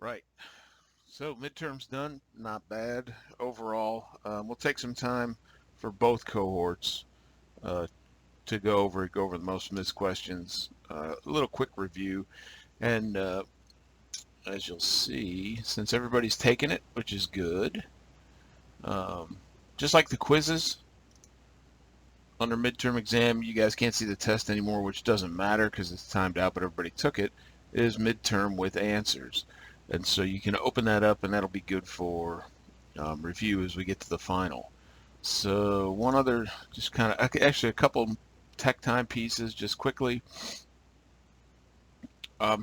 Right. So midterm's done. Not bad overall. We'll take some time for both cohorts uh, to go over the most missed questions. A little quick review, and as you'll see, since everybody's taken it, which is good, um, just like the quizzes under midterm exam, you guys can't see the test anymore, which doesn't matter because it's timed out, but everybody took it. It is midterm with answers. And so you can open that up, and that'll be good for review as we get to the final. So one other, just kind of, actually a couple tech time pieces just quickly.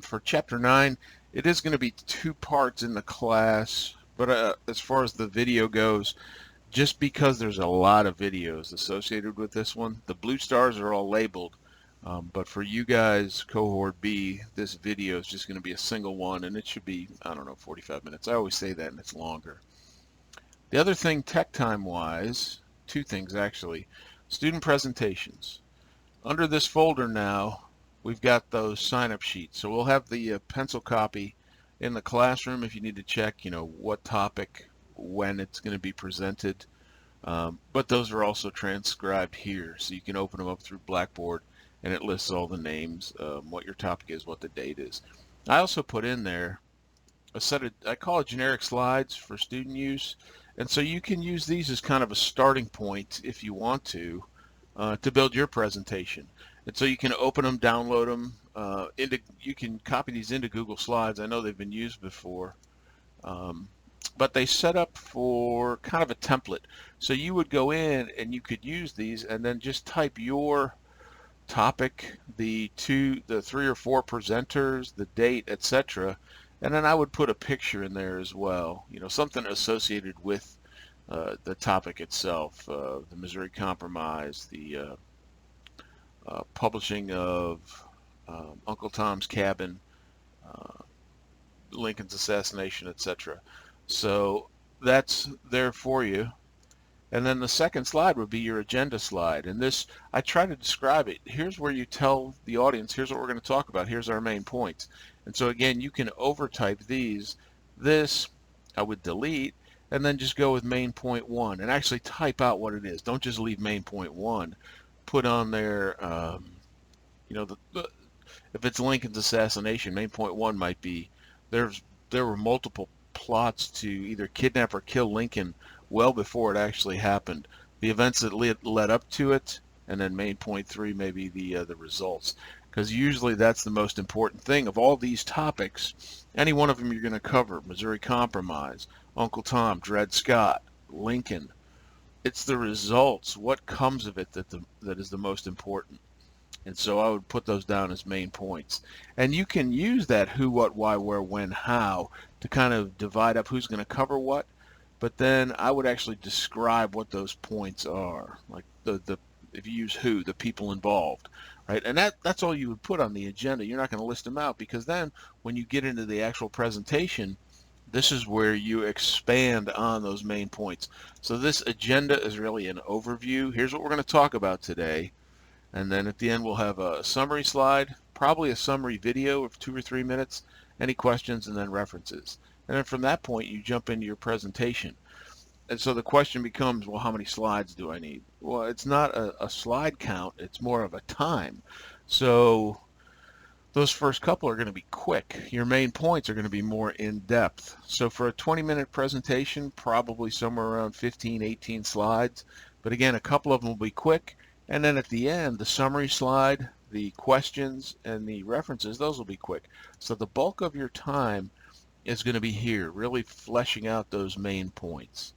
For Chapter 9, it is going to be 2 parts in the class, but as far as the video goes, just because there's a lot of videos associated with this one, the blue stars are all labeled. But for you guys, cohort B, this video is just going to be a single one, and it should be, I don't know, 45 minutes. I always say that, and it's longer. The other thing, tech time wise, 2 things actually. Student presentations. Under this folder now, we've got those sign-up sheets. So we'll have the pencil copy in the classroom if you need to check, what topic, when it's going to be presented. But those are also transcribed here, so you can open them up through Blackboard, and it lists all the names, what your topic is, what the date is. I also put in there a set of, I call it generic slides for student use, and so you can use these as kind of a starting point if you want to build your presentation. And so you can open them, download them, you can copy these into Google Slides. I know they've been used before. But they set up for kind of a template. So you would go in and you could use these and then just type your topic, the 3 or 4 presenters, the date, etc. And then I would put a picture in there as well, something associated with the topic itself, the Missouri Compromise, the publishing of Uncle Tom's Cabin, Lincoln's assassination, etc. So that's there for you. And then the second slide would be your agenda slide. And this, I try to describe it. Here's where you tell the audience, here's what we're going to talk about. Here's our main points. And so again, you can overtype these. This I would delete and then just go with main point 1 and actually type out what it is. Don't just leave main point 1. Put on there, if it's Lincoln's assassination, main point 1 might be there were multiple plots to either kidnap or kill Lincoln well before it actually happened. The events that led up to it, and then main point 3 maybe the results, because usually that's the most important thing of all these topics. Any one of them you're going to cover: Missouri Compromise, Uncle Tom, Dred Scott, Lincoln. It's the results, what comes of it, that is the most important. And so I would put those down as main points. And you can use that who, what, why, where, when, how to kind of divide up who's going to cover what. But then I would actually describe what those points are. Like if you use who, the people involved, right? And that's all you would put on the agenda. You're not going to list them out, because then when you get into the actual presentation, this is where you expand on those main points. So this agenda is really an overview. Here's what we're going to talk about today. And then at the end, we'll have a summary slide, probably a summary video of 2 or 3 minutes, any questions, and then references. And then from that point, you jump into your presentation. And so the question becomes, well, how many slides do I need? Well, it's not a slide count. It's more of a time. So those first couple are going to be quick. Your main points are going to be more in depth. So for a 20-minute presentation, probably somewhere around 15, 18 slides. But again, a couple of them will be quick. And then at the end, the summary slide, the questions, and the references, those will be quick. So the bulk of your time is going to be here, really fleshing out those main points,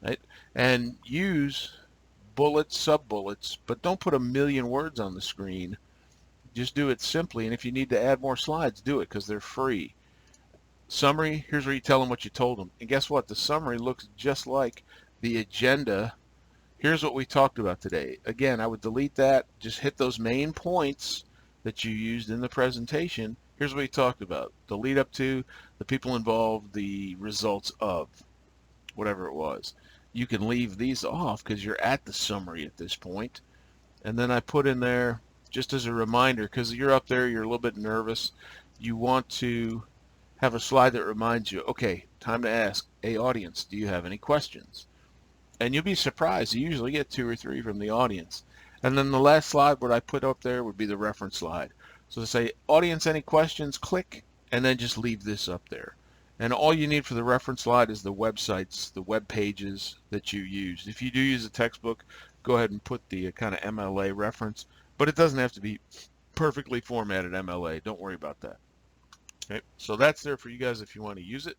right? And use bullets, sub-bullets, but don't put a million words on the screen. Just do it simply, and if you need to add more slides, do it, because they're free. Summary, here's where you tell them what you told them. And guess what? The summary looks just like the agenda. Here's what we talked about today. Again, I would delete that. Just hit those main points that you used in the presentation. Here's what we talked about: the lead up to, the people involved, the results of, whatever it was. You can leave these off because you're at the summary at this point. And then I put in there, just as a reminder, because you're up there, you're a little bit nervous. You want to have a slide that reminds you, okay, time to ask, hey audience, do you have any questions? And you'll be surprised, you usually get 2 or 3 from the audience. And then the last slide, what I put up there would be the reference slide. So to say, audience, any questions, click, and then just leave this up there. And all you need for the reference slide is the websites, the web pages that you used. If you do use a textbook, go ahead and put the kind of MLA reference, but it doesn't have to be perfectly formatted MLA. Don't worry about that. Okay, so that's there for you guys if you want to use it.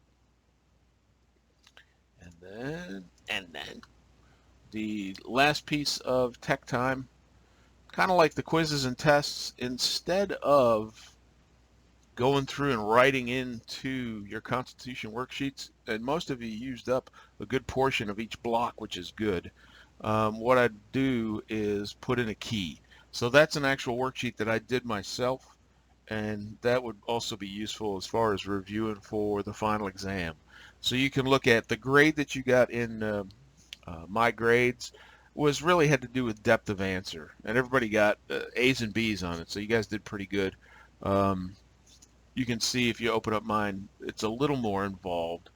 And then the last piece of tech time, kind of like the quizzes and tests, instead of going through and writing into your Constitution worksheets, and most of you used up a good portion of each block, which is good. What I do is put in a key. So that's an actual worksheet that I did myself, and that would also be useful as far as reviewing for the final exam. So you can look at the grade that you got in my grades was really had to do with depth of answer, and everybody got A's and B's on it, so you guys did pretty good. You can see if you open up mine, it's a little more involved,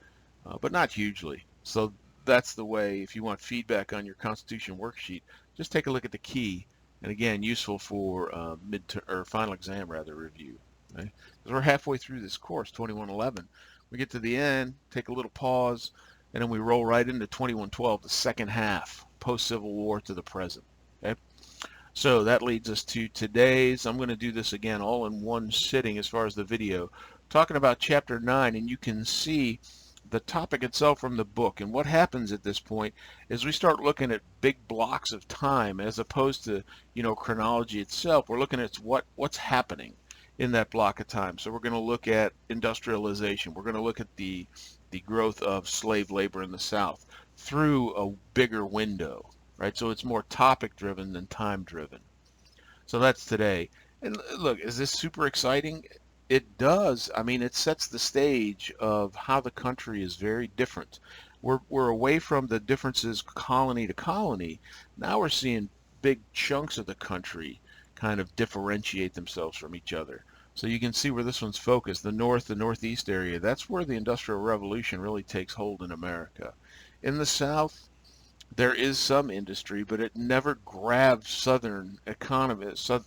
but not hugely. So that's the way, if you want feedback on your Constitution worksheet, just take a look at the key, and again, useful for mid-term or final exam rather review. Okay? Because we're halfway through this course, 2111. We get to the end, take a little pause, and then we roll right into 2112, the second half, post-Civil War to the present. Okay? So that leads us to today's. I'm going to do this again all in one sitting as far as the video, talking about Chapter 9, and you can see the topic itself from the book. And what happens at this point is we start looking at big blocks of time as opposed to, chronology itself. We're looking at what's happening in that block of time. So we're going to look at industrialization. We're going to look at the growth of slave labor in the South through a bigger window, right? So it's more topic driven than time driven. So that's today. And look, is this super exciting? It does. I mean, it sets the stage of how the country is very different. We're away from the differences colony to colony. Now we're seeing big chunks of the country kind of differentiate themselves from each other. So you can see where this one's focused, the north, the northeast area. That's where the Industrial Revolution really takes hold in America. In the South, there is some industry, but it never grabs Southern economy,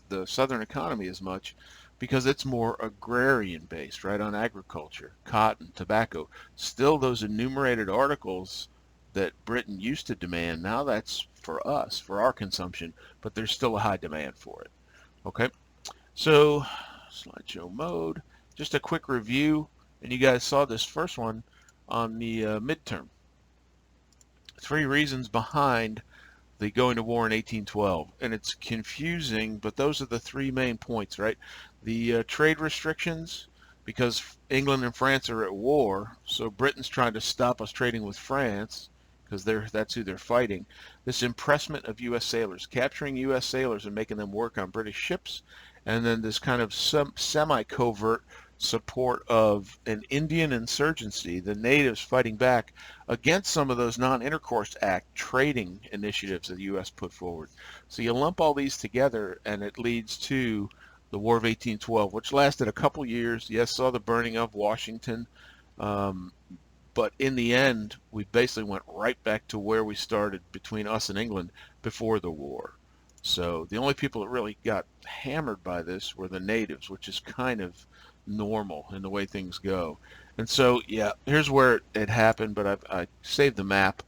the Southern economy as much, because it's more agrarian based, right, on agriculture, cotton, tobacco. Still those enumerated articles that Britain used to demand, now that's for us, for our consumption, but there's still a high demand for it. Okay, so slideshow mode, just a quick review, and you guys saw this first one on the midterm. 3 reasons behind the going to war in 1812, and it's confusing, but those are the 3 main points, right? The trade restrictions, because England and France are at war, so Britain's trying to stop us trading with France, because that's who they're fighting. This impressment of U.S. sailors, capturing U.S. sailors and making them work on British ships, and then this kind of semi-covert support of an Indian insurgency, the natives fighting back against some of those non-intercourse act trading initiatives that the U.S. put forward. So you lump all these together, and it leads to the War of 1812, which lasted a couple years. Yes, saw the burning of Washington, but in the end, we basically went right back to where we started between us and England before the war. So the only people that really got hammered by this were the natives, which is kind of normal in the way things go. And so, yeah, here's where it happened, but I saved the map.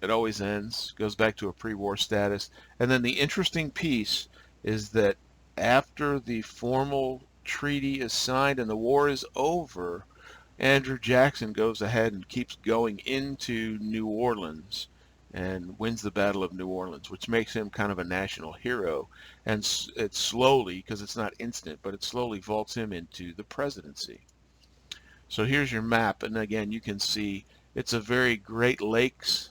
It always ends, goes back to a pre-war status. And then the interesting piece is that after the formal treaty is signed and the war is over, Andrew Jackson goes ahead and keeps going into New Orleans and wins the Battle of New Orleans, which makes him kind of a national hero. And it slowly, because it's not instant, but it slowly vaults him into the presidency. So here's your map, and again, you can see it's a very Great Lakes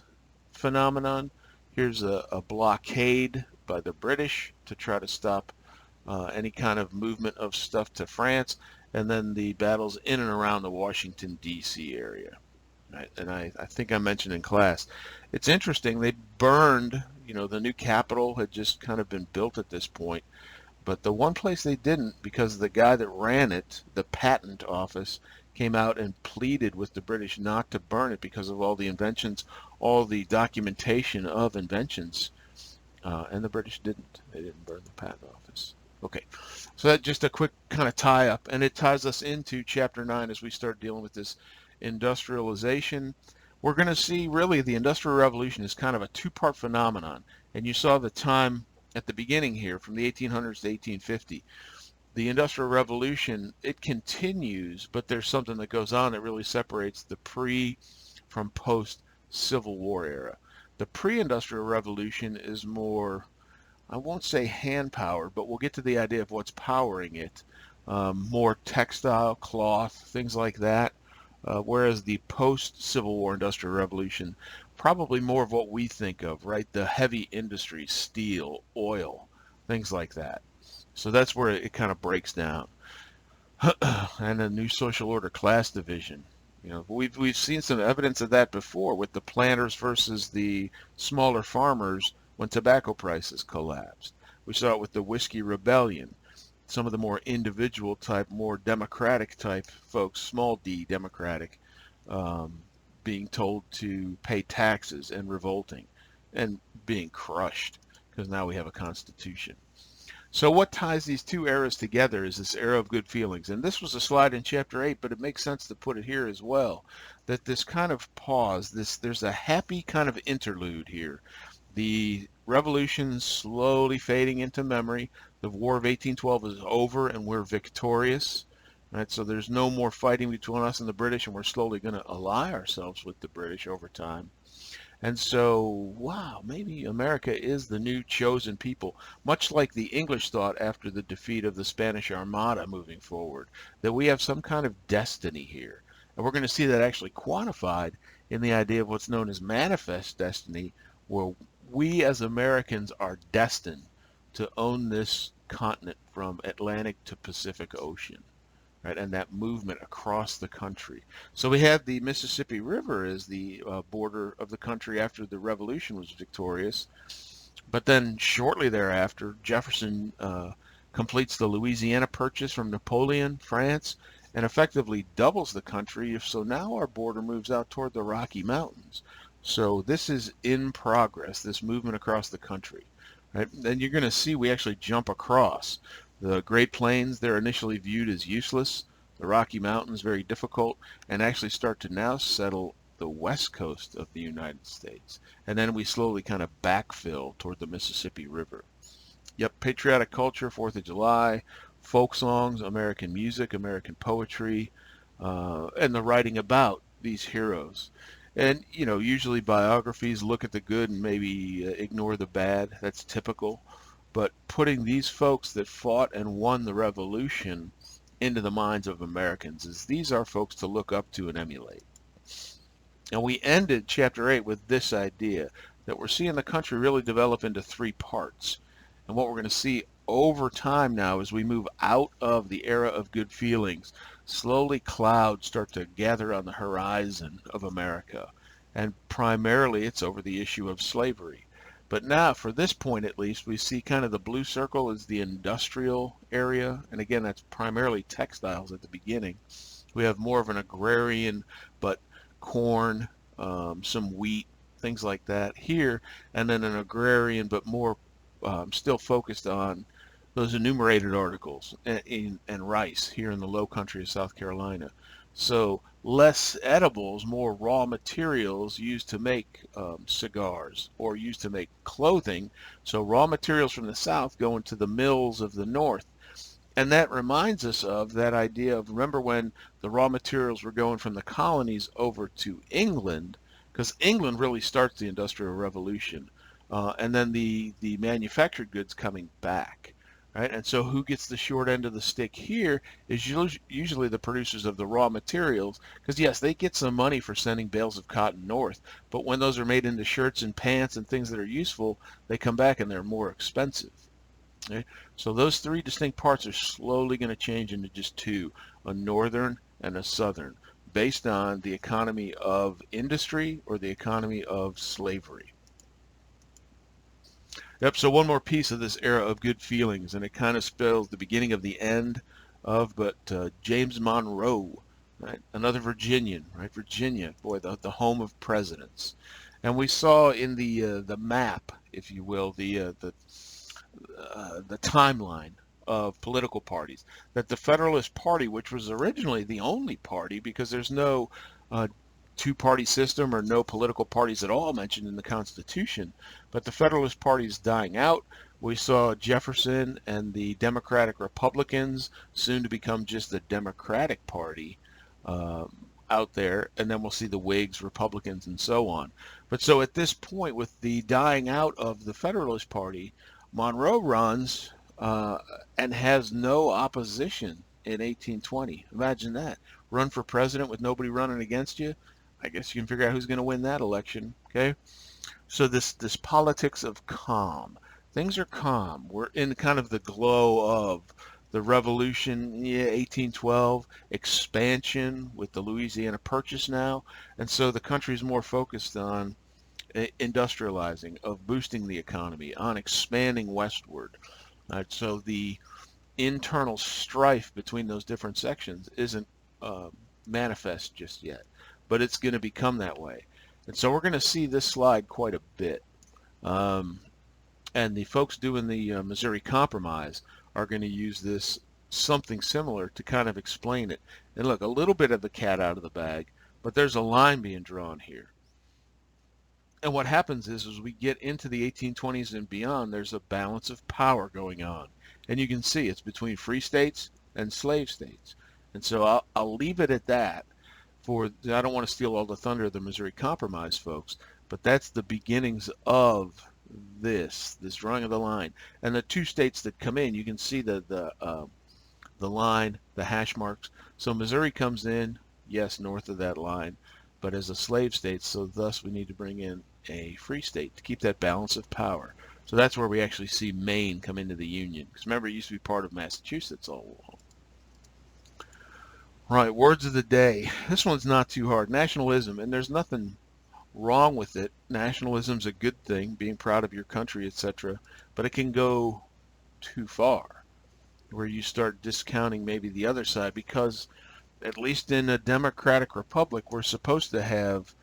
phenomenon. Here's a blockade by the British to try to stop any kind of movement of stuff to France, and then the battles in and around the Washington, D.C. area. Right? And I think I mentioned in class, it's interesting, they burned, the new Capitol had just kind of been built at this point, But the one place they didn't, because the guy that ran it, the patent office, came out and pleaded with the British not to burn it because of all the inventions, all the documentation of inventions. And the British didn't. They didn't burn the patent office. Okay, so that just a quick kind of tie up, and it ties us into chapter 9 as we start dealing with this industrialization. We're going to see really the Industrial Revolution is kind of a two-part phenomenon, and you saw the time at the beginning here from the 1800s to 1850. The Industrial Revolution, it continues, but there's something that goes on that really separates the pre from post Civil War era. The pre-industrial revolution is more, I won't say hand powered, but we'll get to the idea of what's powering it. More textile, cloth, things like that. Whereas the post-Civil War Industrial Revolution, probably more of what we think of, right? The heavy industries, steel, oil, things like that. So that's where it kind of breaks down. And a new social order, class division. You know, we've seen some evidence of that before with the planters versus the smaller farmers when tobacco prices collapsed. We saw it with the Whiskey Rebellion. Some of the more individual type, more democratic type folks, small d democratic, um, being told to pay taxes and revolting and being crushed because now we have a constitution. So what ties these two eras together is this era of good feelings. And this was a slide in chapter 8, but it makes sense to put it here as well. That this kind of pause, there's a happy kind of interlude here. The revolution slowly fading into memory. The War of 1812 is over and we're victorious. Right? So there's no more fighting between us and the British, and we're slowly going to ally ourselves with the British over time. And so, wow, maybe America is the new chosen people, much like the English thought after the defeat of the Spanish Armada moving forward, that we have some kind of destiny here. And we're going to see that actually quantified in the idea of what's known as manifest destiny, where we as Americans are destined to own this continent from Atlantic to Pacific Ocean. Right, and that movement across the country. So we had the Mississippi River as the border of the country after the Revolution was victorious. But then shortly thereafter, Jefferson completes the Louisiana Purchase from Napoleon, France, and effectively doubles the country. So now our border moves out toward the Rocky Mountains. So this is in progress, this movement across the country. Right? And you're going to see we actually jump across. The Great Plains, they're initially viewed as useless. The Rocky Mountains, very difficult, and actually start to now settle the west coast of the United States. And then we slowly kind of backfill toward the Mississippi River. Yep, patriotic culture, 4th of July, folk songs, American music, American poetry, and the writing about these heroes. And, you know, usually biographies look at the good and maybe ignore the bad. That's typical. But putting these folks that fought and won the revolution into the minds of Americans is these are folks to look up to and emulate. And we ended chapter 8 with this idea that we're seeing the country really develop into three parts. And what we're going to see over time now as we move out of the era of good feelings, slowly clouds start to gather on the horizon of America. And primarily it's over the issue of slavery. But now, for this point at least, we see kind of the blue circle is the industrial area. And again, that's primarily textiles at the beginning. We have more of an agrarian, but corn, some wheat, things like that here. And then an agrarian, but more still focused on those enumerated articles and rice here in the low country of South Carolina. So less edibles, more raw materials used to make cigars or used to make clothing. So raw materials from the south go into the mills of the north. And that reminds us of that idea of, remember when the raw materials were going from the colonies over to England, because England really starts the Industrial Revolution, and then the manufactured goods coming back. Right? And so who gets the short end of the stick here is usually the producers of the raw materials, because yes, they get some money for sending bales of cotton north, but when those are made into shirts and pants and things that are useful, they come back and they're more expensive. Okay? So those three distinct parts are slowly going to change into just two, a northern and a southern, based on the economy of industry or the economy of slavery. Yep, so one more piece of this era of good feelings, and it kind of spells the beginning of the end of, but James Monroe, right? Another Virginian, right? Virginia, boy, the home of presidents. And we saw in the map, if you will, the timeline of political parties, that the Federalist Party, which was originally the only party, because there's no uh, two-party system or no political parties at all mentioned in the Constitution, but the Federalist Party is dying out. We saw Jefferson and the Democratic Republicans, soon to become just the Democratic Party, out there, and then we'll see the Whigs, Republicans, and so on. But so at this point, with the dying out of the Federalist Party, Monroe runs and has no opposition in 1820. Imagine that. Run for president with nobody running against you. I guess you can figure out who's going to win that election. Okay. So this politics of calm. Things are calm. We're in kind of the glow of the revolution, yeah, 1812, expansion with the Louisiana Purchase now. And so the country's more focused on industrializing, of boosting the economy, on expanding westward. So the internal strife between those different sections isn't uh, manifest just yet, but it's going to become that way. And so we're going to see this slide quite a bit. Um, and the folks doing the Missouri Compromise are going to use this something similar to kind of explain it. And look, a little bit of the cat out of the bag, but there's a line being drawn here. And what happens is, as we get into the 1820s and beyond, there's a balance of power going on. And you can see it's between free states and slave states. And so I'll leave it at that. I don't want to steal all the thunder of the Missouri Compromise, folks, but that's the beginnings of this drawing of the line. And the two states that come in, you can see the line, the hash marks. So Missouri comes in, yes, north of that line, but as a slave state, so thus we need to bring in a free state to keep that balance of power. So that's where we actually see Maine come into the Union. Because remember, it used to be part of Massachusetts all along. Right, words of the day. This one's not too hard. Nationalism, and there's nothing wrong with it. Nationalism's a good thing, being proud of your country, etc. But it can go too far, where you start discounting maybe the other side, because at least in a democratic republic, we're supposed to have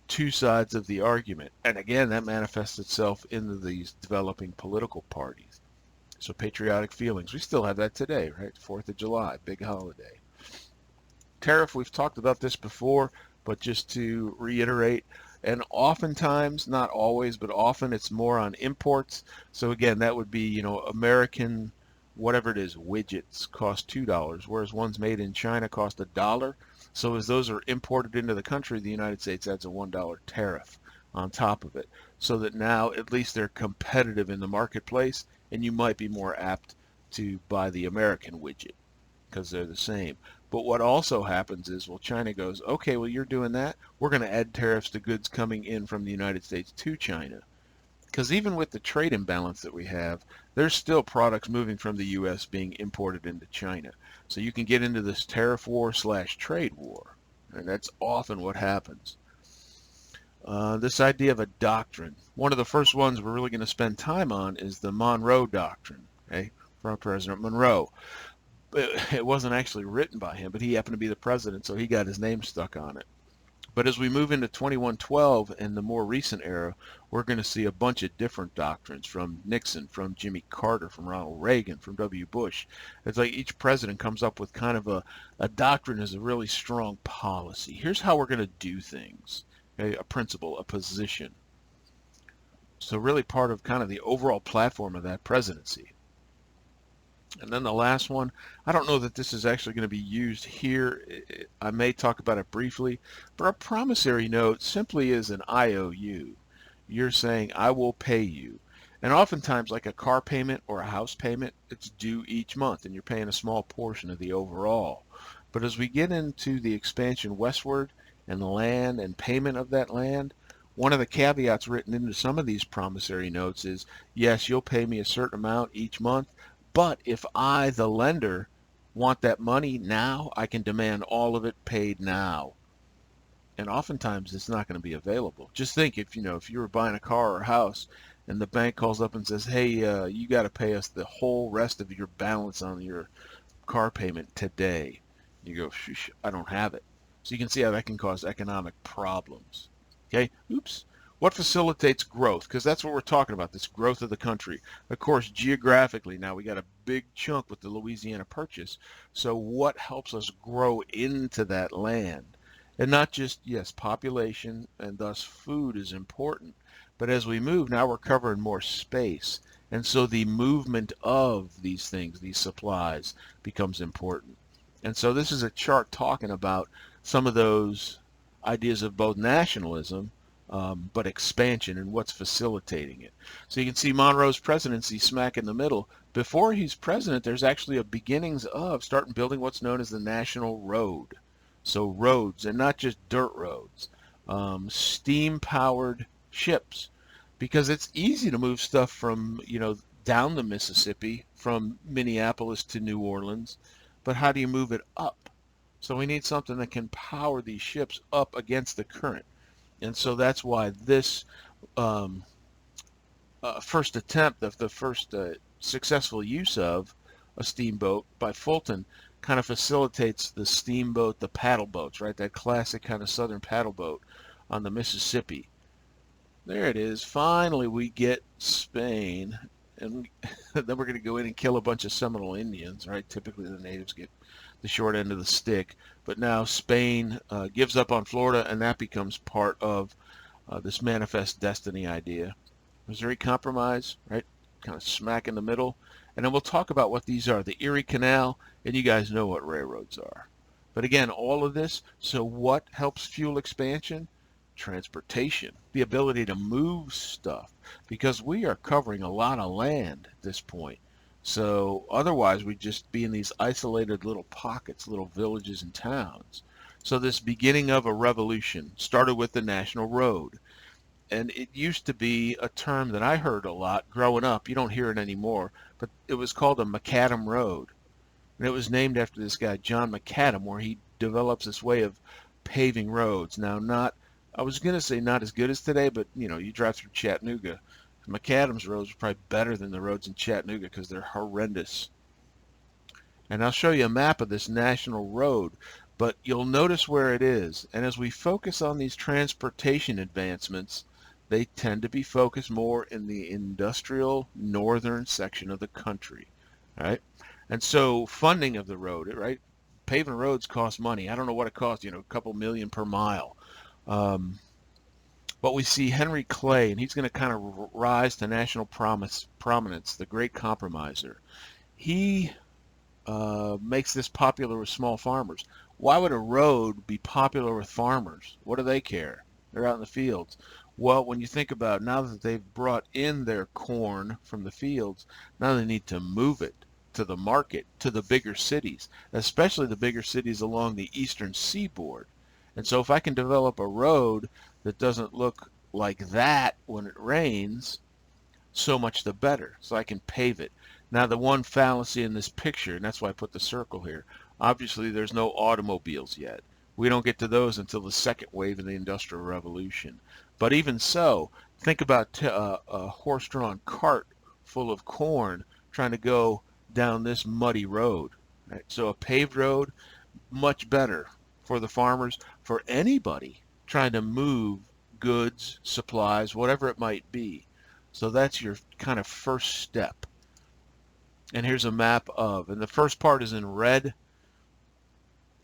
two sides of the argument. And again, that manifests itself into these developing political parties. So patriotic feelings, we still have that today, right? 4th of July, big holiday. Tariff, we've talked about this before, but just to reiterate, and oftentimes, not always, but often it's more on imports. So again, that would be, American, whatever it is, widgets cost $2, whereas ones made in China cost $1. So as those are imported into the country, the United States adds a $1 tariff on top of it, so that now at least they're competitive in the marketplace, and you might be more apt to buy the American widget because they're the same. But what also happens is, well, China goes, okay, well, you're doing that. We're going to add tariffs to goods coming in from the United States to China. Because even with the trade imbalance that we have, there's still products moving from the U.S. being imported into China. So you can get into this tariff war / trade war. And that's often what happens. This idea of a doctrine. One of the first ones we're really going to spend time on is the Monroe Doctrine, okay, from President Monroe. It wasn't actually written by him, but he happened to be the president, so he got his name stuck on it. But as we move into 2112 and the more recent era, we're going to see a bunch of different doctrines from Nixon, from Jimmy Carter, from Ronald Reagan, from W. Bush. It's like each president comes up with kind of a doctrine as a really strong policy. Here's how we're going to do things, okay? A principle, a position. So really part of kind of the overall platform of that presidency. And then the last one, I don't know that this is actually going to be used here. I may talk about it briefly, but a promissory note simply is an IOU. You're saying, I will pay you. And oftentimes, like a car payment or a house payment, it's due each month, and you're paying a small portion of the overall. But as we get into the expansion westward and the land and payment of that land, one of the caveats written into some of these promissory notes is, yes, you'll pay me a certain amount each month, but if I, the lender, want that money now, I can demand all of it paid now. And oftentimes it's not going to be available. Just think if you were buying a car or a house and the bank calls up and says, hey, you got to pay us the whole rest of your balance on your car payment today. You go, "Shh, I don't have it." So you can see how that can cause economic problems. Okay, oops. What facilitates growth? Because that's what we're talking about, this growth of the country. Of course, geographically, now we got a big chunk with the Louisiana Purchase. So what helps us grow into that land? And not just, yes, population and thus food is important, but as we move, now we're covering more space. And so the movement of these things, these supplies, becomes important. And so this is a chart talking about some of those ideas of both nationalism, but expansion and what's facilitating it. So you can see Monroe's presidency smack in the middle. Before he's president, there's actually a beginnings of starting building what's known as the National Road. So roads, and not just dirt roads, steam-powered ships, because it's easy to move stuff from, down the Mississippi from Minneapolis to New Orleans, but how do you move it up? So we need something that can power these ships up against the current. And so that's why this um, first attempt, the first successful use of a steamboat by Fulton, kind of facilitates the steamboat, the paddle boats, right? That classic kind of southern paddle boat on the Mississippi. There it is. Finally, we get Spain, and then we're going to go in and kill a bunch of Seminole Indians, right? Typically, the natives get the short end of the stick, but now Spain gives up on Florida, and that becomes part of this manifest destiny idea. Missouri Compromise, right? Kind of smack in the middle. And then we'll talk about what these are. The Erie Canal, and you guys know what railroads are. But again, all of this, so what helps fuel expansion? Transportation, the ability to move stuff, because we are covering a lot of land at this point. So otherwise we'd just be in these isolated little pockets, little villages and towns. So this beginning of a revolution started with the National Road. And it used to be a term that I heard a lot growing up. You don't hear it anymore, but it was called a macadam road. And it was named after this guy, John Macadam, where he develops this way of paving roads. Now, I was going to say not as good as today, but you drive through Chattanooga. Macadam's roads are probably better than the roads in Chattanooga because they're horrendous. And I'll show you a map of this national road, but you'll notice where it is. And as we focus on these transportation advancements, they tend to be focused more in the industrial northern section of the country, right? And so funding of the road, right? Paving roads costs money. I don't know what it costs, a couple million per mile. But we see Henry Clay, and he's going to kind of rise to national prominence, the great compromiser. He makes this popular with small farmers. Why would a road be popular with farmers? What do they care? They're out in the fields. Well, when you think about now that they've brought in their corn from the fields, now they need to move it to the market, to the bigger cities, especially the bigger cities along the eastern seaboard. And so if I can develop a road that doesn't look like that when it rains, so much the better. So I can pave it. Now the one fallacy in this picture, and that's why I put the circle here, obviously there's no automobiles yet. We don't get to those until the second wave of the Industrial Revolution. But even so, think about a horse-drawn cart full of corn trying to go down this muddy road. Right? So a paved road, much better for the farmers, for anybody trying to move goods, supplies, whatever it might be. So that's your kind of first step. And here's a map of, and the first part is in red,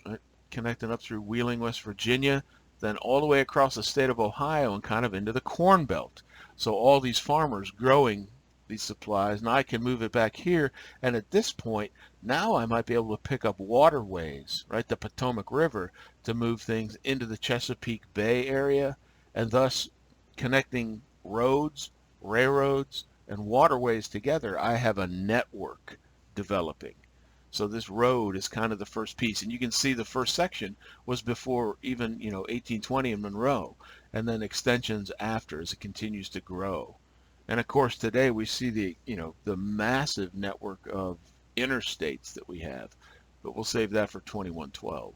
right, connecting up through Wheeling, West Virginia, then all the way across the state of Ohio and kind of into the Corn Belt. So all these farmers growing these supplies, and I can move it back here. And at this point, now I might be able to pick up waterways, right, the Potomac River, to move things into the Chesapeake Bay area, and thus connecting roads, railroads, and waterways together. I have a network developing. So this road is kind of the first piece, and you can see the first section was before even 1820 in Monroe, and then extensions after as it continues to grow. And of course today we see the massive network of interstates that we have, but we'll save that for 2112.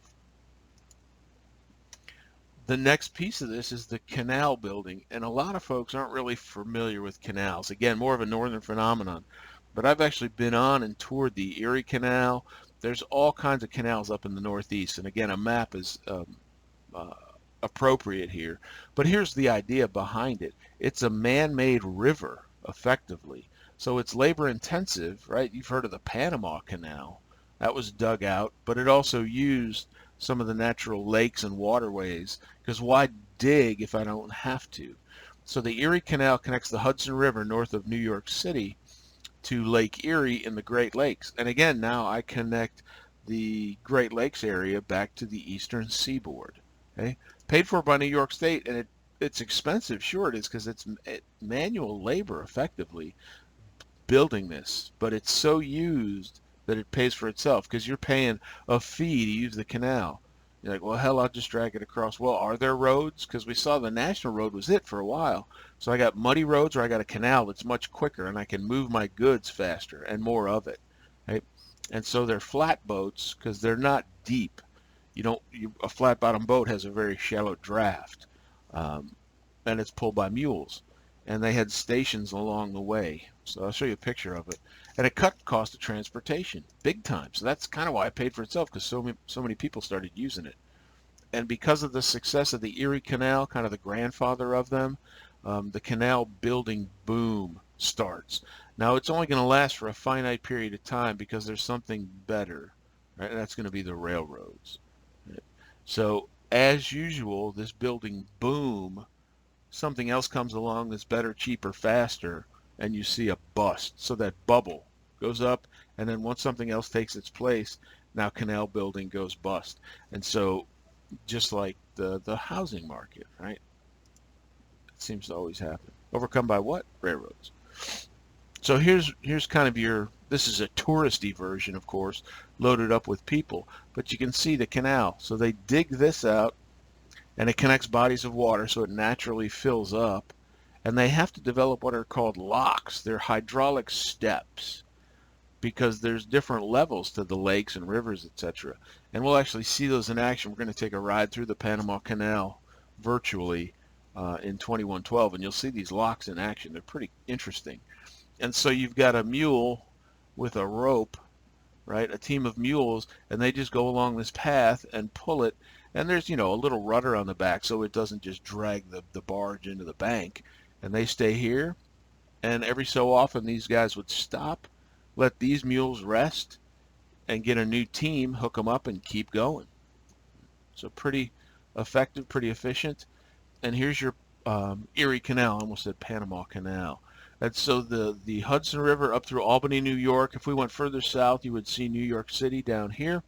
The next piece of this is the canal building, and a lot of folks aren't really familiar with canals. Again, more of a northern phenomenon, but I've actually been on and toured the Erie Canal. There's all kinds of canals up in the Northeast, and again, a map is uh, appropriate here. But here's the idea behind it. It's a man-made river, effectively. So it's labor intensive, right? You've heard of the Panama Canal. That was dug out, but it also used some of the natural lakes and waterways, because why dig if I don't have to? So the Erie Canal connects the Hudson River north of New York City to Lake Erie in the Great Lakes. And again, now I connect the Great Lakes area back to the eastern seaboard. Okay? Paid for by New York State, and it's expensive. Sure it is, because it's manual labor effectively building this, but it's so used that it pays for itself, because you're paying a fee to use the canal. You're like, well, hell, I'll just drag it across. Well, are there roads? Because we saw the national road was it for a while. So I got muddy roads, or I got a canal that's much quicker, and I can move my goods faster and more of it. Right? And so they're flat boats because they're not deep. A flat bottom boat has a very shallow draft, um, and it's pulled by mules. And they had stations along the way. So I'll show you a picture of it. And it cut cost of transportation big time. So that's kind of why it paid for itself, because so many people started using it. And because of the success of the Erie Canal, kind of the grandfather of them, the canal building boom starts. Now it's only going to last for a finite period of time, because there's something better, right? And that's going to be the railroads. So as usual, this building boom, something else comes along that's better, cheaper, faster, and you see a bust. So that bubble goes up, and then once something else takes its place, now canal building goes bust. And so just like the housing market, right? It seems to always happen. Overcome by what? Railroads. So here's kind of this is a touristy version, of course, loaded up with people, but you can see the canal. So they dig this out, and it connects bodies of water, so it naturally fills up. And they have to develop what are called locks. They're hydraulic steps, because there's different levels to the lakes and rivers, etc. And we'll actually see those in action. We're going to take a ride through the Panama Canal virtually in 2112, and you'll see these locks in action. They're pretty interesting. And so you've got a mule with a rope, right? A team of mules, and they just go along this path and pull it. And there's, a little rudder on the back, so it doesn't just drag the barge into the bank. And they stay here, and every so often these guys would stop, let these mules rest, and get a new team, hook them up, and keep going. So pretty effective, pretty efficient. And here's your Erie Canal. I almost said Panama Canal. And so the Hudson River up through Albany, New York. If we went further south, you would see New York City down here.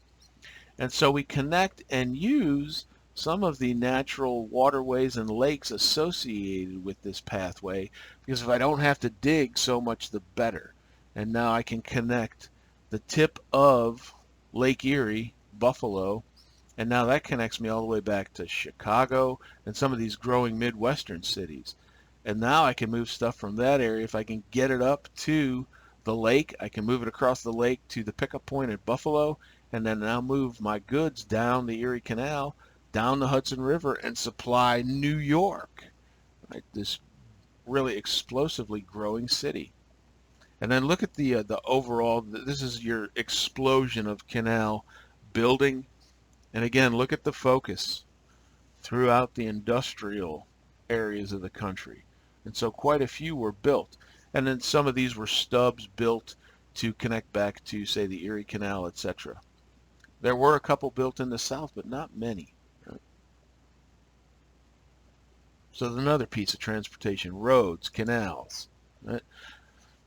And so we connect and use some of the natural waterways and lakes associated with this pathway, because if I don't have to dig, so much the better. And now I can connect the tip of Lake Erie, Buffalo, and now that connects me all the way back to Chicago and some of these growing Midwestern cities. And now I can move stuff from that area. If I can get it up to the lake, I can move it across the lake to the pickup point at Buffalo, and then now move my goods down the Erie Canal, down the Hudson River, and supply New York, right? This really explosively growing city. And then look at the overall. This is your explosion of canal building. And again, look at the focus throughout the industrial areas of the country. And so quite a few were built. And then some of these were stubs built to connect back to, say, the Erie Canal, etc. There were a couple built in the South, but not many. Right? So there's another piece of transportation: roads, canals. Right?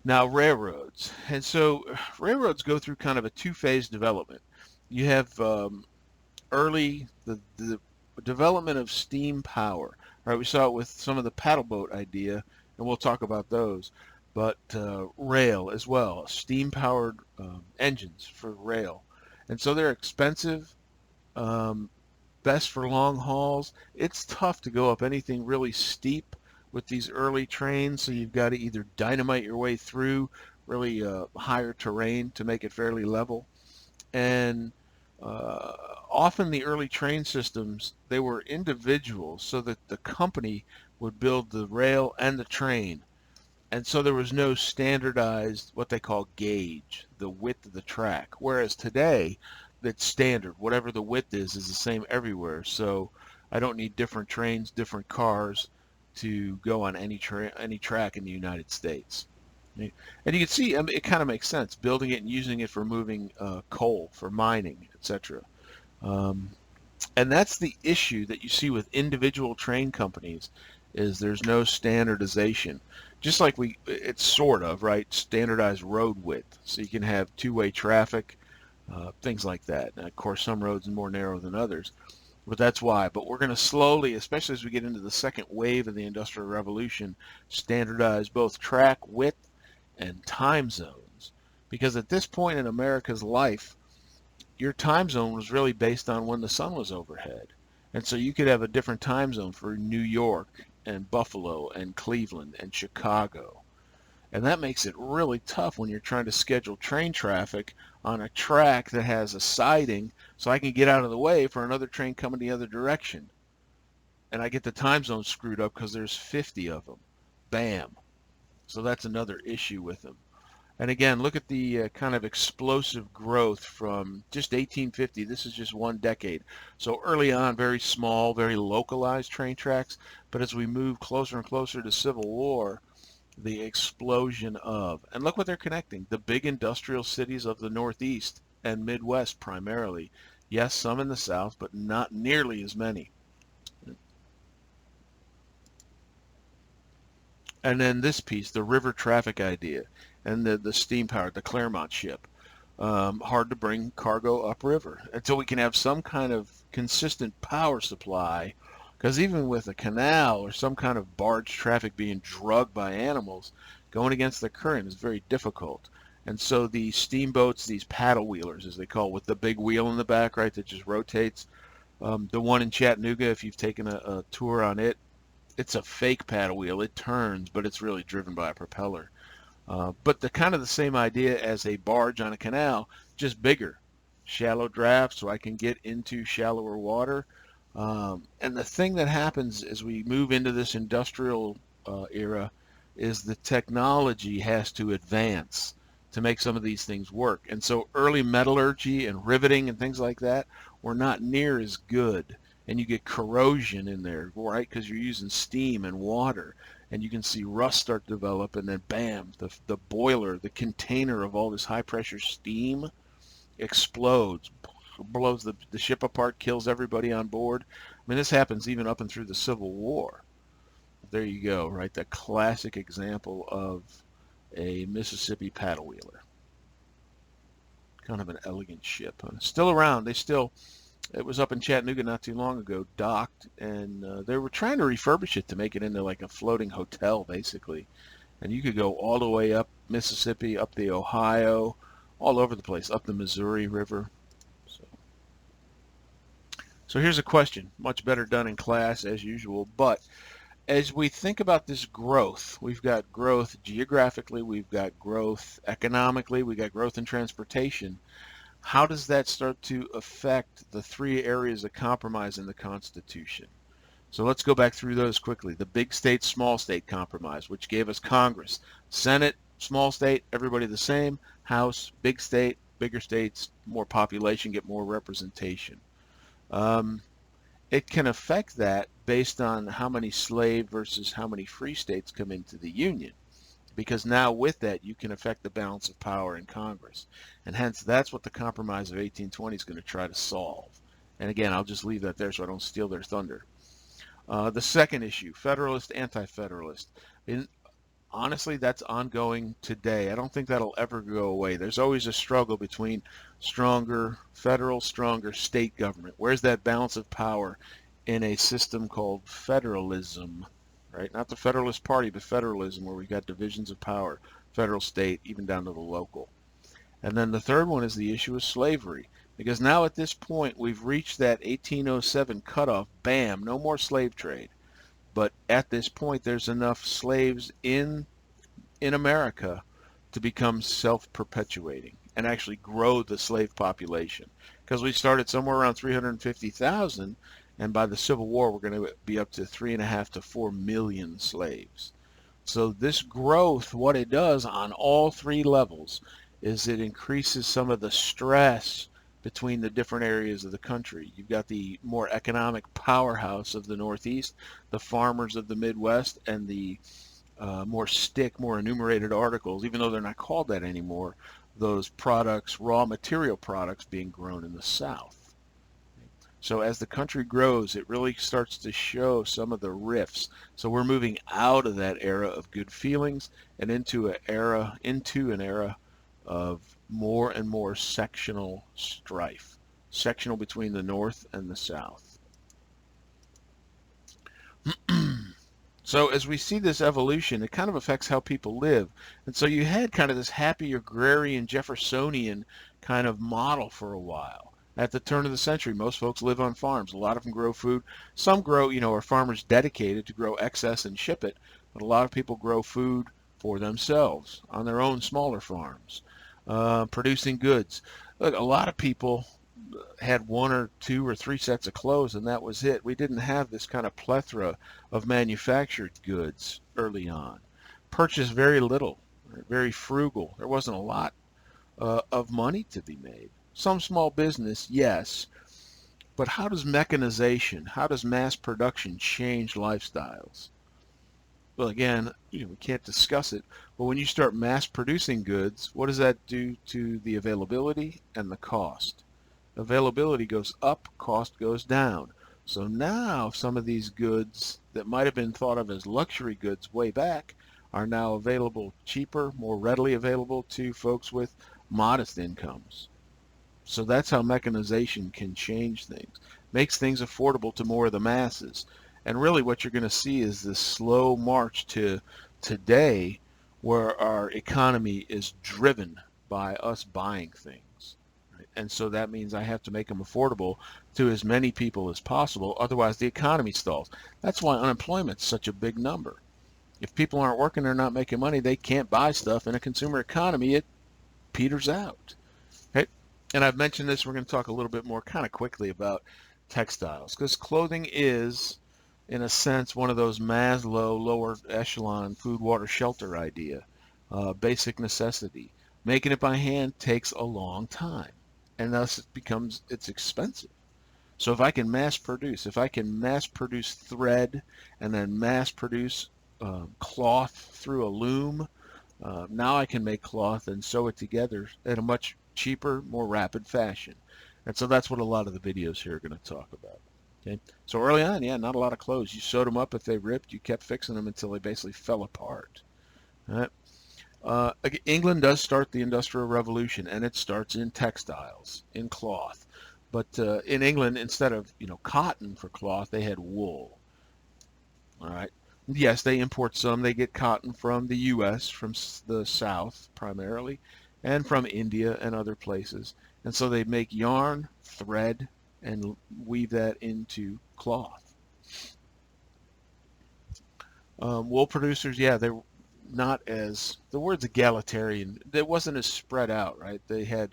Now railroads. And so railroads go through kind of a two-phase development. You have the development of steam power. Right? We saw it with some of the paddle boat idea, and we'll talk about those. But rail as well, steam-powered engines for rail. And so they're expensive, best for long hauls. It's tough to go up anything really steep with these early trains, so you've got to either dynamite your way through really higher terrain to make it fairly level, and often the early train systems, they were individual so that the company would build the rail and the train. And so there was no standardized, what they call gauge, the width of the track. Whereas today, that's standard. Whatever the width is the same everywhere. So I don't need different trains, different cars to go on any track in the United States. And you can see, I mean, it kind of makes sense, building it and using it for moving coal, for mining, etc. Um, and that's the issue that you see with individual train companies, is there's no standardization. Just like it's sort of, right, standardized road width. So you can have two-way traffic, things like that. And of course, some roads are more narrow than others, but that's why. But we're going to slowly, especially as we get into the second wave of the Industrial Revolution, standardize both track width and time zones. Because at this point in America's life, your time zone was really based on when the sun was overhead. And so you could have a different time zone for New York and Buffalo and Cleveland and Chicago. And that makes it really tough when you're trying to schedule train traffic on a track that has a siding so I can get out of the way for another train coming the other direction. And I get the time zone screwed up because there's 50 of them. Bam. So that's another issue with them. And again, look at the kind of explosive growth from just 1850. This is just one decade. So early on, very small, very localized train tracks. But as we move closer and closer to Civil War, the explosion of, and look what they're connecting, the big industrial cities of the Northeast and Midwest primarily. Yes, some in the South, but not nearly as many. And then this piece, the river traffic idea, and the steam powered, the Claremont ship. Hard to bring cargo upriver until we can have some kind of consistent power supply, because even with a canal or some kind of barge traffic being drugged by animals, going against the current is very difficult. And so these steamboats, these paddle wheelers, as they call, with the big wheel in the back, right, that just rotates. The one in Chattanooga, if you've taken a tour on it, it's a fake paddle wheel. It turns, but it's really driven by a propeller. But the kind of the same idea as a barge on a canal, just bigger, shallow draft, so I can get into shallower water. And the thing that happens as we move into this industrial era is the technology has to advance to make some of these things work. And so early metallurgy and riveting and things like that were not near as good. And you get corrosion in there, right? Because you're using steam and water. And you can see rust start to develop, and then bam, the boiler, the container of all this high pressure steam explodes, blows the ship apart, kills everybody on board. I mean, this happens even up and through the Civil War. There you go, right? The classic example of a Mississippi paddle wheeler. Kind of an elegant ship. Still around. It was up in Chattanooga not too long ago, docked, and they were trying to refurbish it to make it into like a floating hotel, basically. And you could go all the way up Mississippi, up the Ohio, all over the place, up the Missouri River. So here's a question, much better done in class as usual, but as we think about this growth, we've got growth geographically, we've got growth economically, we've got growth in transportation. How does that start to affect the three areas of compromise in the Constitution? So let's go back through those quickly. The big state, small state compromise, which gave us Congress. Senate, small state, everybody the same. House, big state, bigger states, more population, get more representation. It can affect that based on how many slave versus how many free states come into the Union. Because now with that, you can affect the balance of power in Congress. And hence, that's what the Compromise of 1820 is going to try to solve. And again, I'll just leave that there so I don't steal their thunder. The second issue, Federalist, Anti-Federalist. Honestly, that's ongoing today. I don't think that'll ever go away. There's always a struggle between stronger federal, stronger state government. Where's that balance of power in a system called federalism? Right? Not the Federalist Party, but federalism, where we've got divisions of power, federal, state, even down to the local. And then the third one is the issue of slavery. Because now at this point, we've reached that 1807 cutoff. Bam, no more slave trade. But at this point, there's enough slaves in America to become self-perpetuating and actually grow the slave population. because we started somewhere around 350,000, and by the Civil War we're going to be up to 3.5 to 4 million slaves. So this growth, what it does on all three levels is it increases some of the stress between the different areas of the country. You've got the more economic powerhouse of the Northeast, the farmers of the Midwest, and the more enumerated articles, even though they're not called that anymore, those products, raw material products being grown in the South. So as the country grows, it really starts to show some of the rifts. So we're moving out of that era of good feelings and into an era of more and more sectional strife, sectional between the North and the South. So as we see this evolution, it kind of affects how people live. And so you had kind of this happy agrarian Jeffersonian kind of model for a while. At the turn of the century, most folks live on farms. A lot of them grow food. Some grow, are farmers dedicated to grow excess and ship it, but a lot of people grow food for themselves on their own smaller farms, producing goods. Look, a lot of people had one or two or three sets of clothes and that was it. We didn't have this kind of plethora of manufactured goods early on. Purchased very little, very frugal. There wasn't a lot of money to be made. Some small business, yes, but how does mechanization, how does mass production change lifestyles? Well, again, we can't discuss it, but when you start mass producing goods, what does that do to the availability and the cost? Availability goes up, cost goes down. So now some of these goods that might have been thought of as luxury goods way back are now available cheaper, more readily available to folks with modest incomes. So that's how mechanization can change things, makes things affordable to more of the masses. And really what you're going to see is this slow march to today where our economy is driven by us buying things. Right? And so that means I have to make them affordable to as many people as possible. Otherwise, the economy stalls. That's why unemployment's such a big number. If people aren't working, they're not making money, they can't buy stuff. In a consumer economy, it peters out. Okay? And I've mentioned this, we're going to talk a little bit more kind of quickly about textiles, because clothing is, in a sense, one of those Maslow lower echelon food, water, shelter idea, basic necessity. Making it by hand takes a long time, and thus it's expensive. So if I can mass produce thread and then mass produce cloth through a loom, now I can make cloth and sew it together at a much cheaper, more rapid fashion. And so that's what a lot of the videos here are going to talk about. Okay, so early on, yeah, not a lot of clothes. You sewed them up if they ripped. You kept fixing them until they basically fell apart. All right. England does start the Industrial Revolution, and it starts in textiles, in cloth. But in England, instead of cotton for cloth, they had wool. All right. Yes, they import some. They get cotton from the U.S., from the South primarily, and from India and other places. And so they make yarn, thread, and weave that into cloth. Wool producers, yeah, they're not as, the word's egalitarian, it wasn't as spread out, right? They had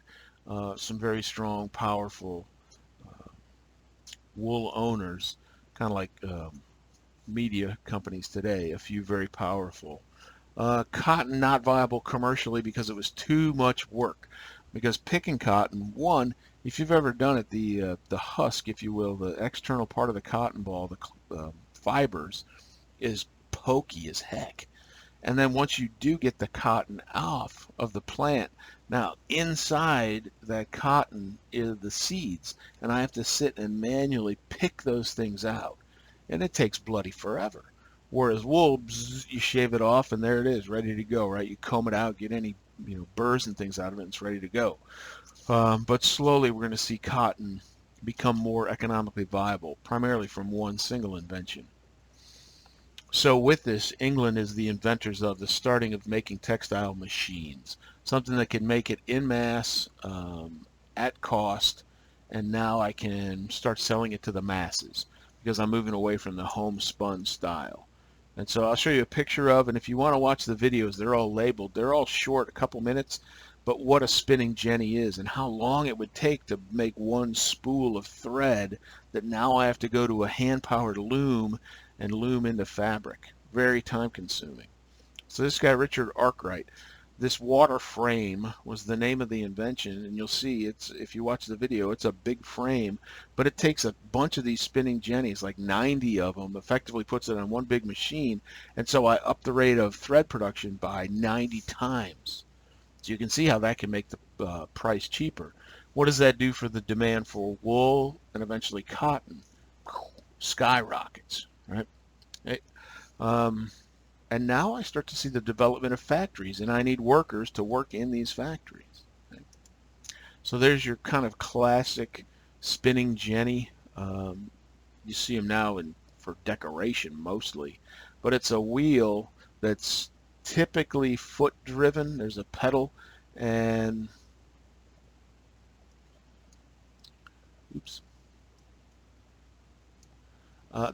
some very strong, powerful wool owners, kind of like media companies today, a few very powerful. Cotton not viable commercially because it was too much work. Because picking cotton, one, if you've ever done it, the husk, if you will, the external part of the cotton ball, the fibers, is pokey as heck. And then once you do get the cotton off of the plant, now inside that cotton is the seeds, and I have to sit and manually pick those things out. And it takes bloody forever. Whereas wool, bzz, you shave it off and there it is, ready to go, right? You comb it out, get any burrs and things out of it, and it's ready to go. But slowly we're going to see cotton become more economically viable, primarily from one single invention. So with this, England is the inventors of the starting of making textile machines, something that can make it in mass, at cost, and now I can start selling it to the masses because I'm moving away from the homespun style. And so I'll show you a picture of, and if you want to watch the videos, they're all labeled. They're all short, a couple minutes, but what a spinning jenny is and how long it would take to make one spool of thread that now I have to go to a hand-powered loom and loom into fabric. Very time consuming. So this guy, Richard Arkwright, this water frame was the name of the invention, and you'll see it's, if you watch the video, it's a big frame, but it takes a bunch of these spinning jennies, like 90 of them, effectively puts it on one big machine, and so I up the rate of thread production by 90 times. So you can see how that can make the price cheaper. What does that do for the demand for wool and eventually cotton? Skyrockets, right? Okay. And now I start to see the development of factories, and I need workers to work in these factories. Okay. So there's your kind of classic spinning jenny. You see them now for decoration mostly, but it's a wheel that's typically foot driven. There's a pedal, and oops.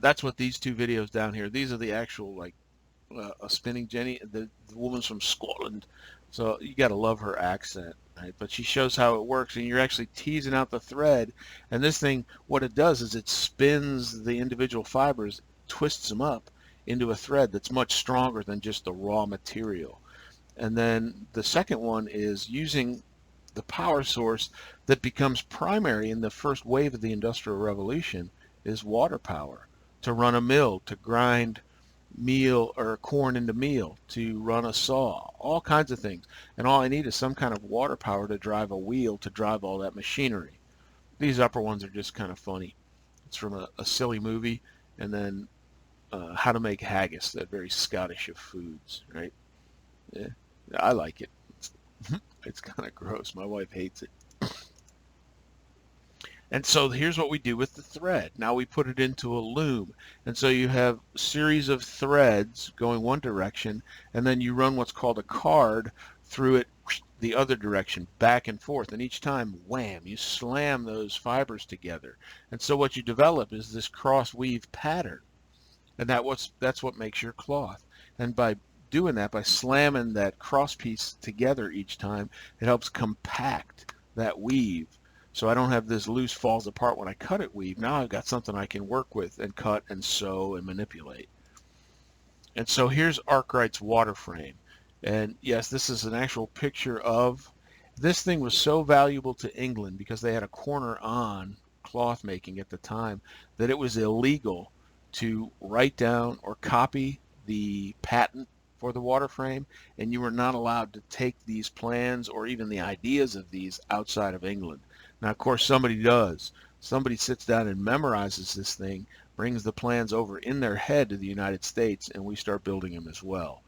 That's what these two videos down here, these are the actual, like, a spinning jenny. The woman's from Scotland, so you got to love her accent, right? But she shows how it works, and you're actually teasing out the thread, and this thing, what it does is it spins the individual fibers, twists them up into a thread that's much stronger than just the raw material. And then the second one is using the power source that becomes primary in the first wave of the Industrial Revolution is water power, to run a mill, to grind meal or corn into meal, to run a saw, all kinds of things. And all I need is some kind of water power to drive a wheel to drive all that machinery. These upper ones are just kind of funny. It's from a silly movie, and then How to Make Haggis, that very Scottish of foods, right? Yeah, I like it. It's kind of gross. My wife hates it. And so here's what we do with the thread. Now we put it into a loom. And so you have a series of threads going one direction, and then you run what's called a card through it the other direction, back and forth. And each time, wham, you slam those fibers together. And so what you develop is this cross weave pattern. And that's what makes your cloth. And by doing that, by slamming that cross piece together each time, it helps compact that weave. So I don't have this loose falls apart when I cut it weave. Now I've got something I can work with and cut and sew and manipulate. And so here's Arkwright's water frame. And yes, this is an actual picture of, this thing was so valuable to England because they had a corner on cloth making at the time that it was illegal to write down or copy the patent for the water frame, and you were not allowed to take these plans or even the ideas of these outside of England. Now, of course, somebody does. Somebody sits down and memorizes this thing, brings the plans over in their head to the United States, and we start building them as well.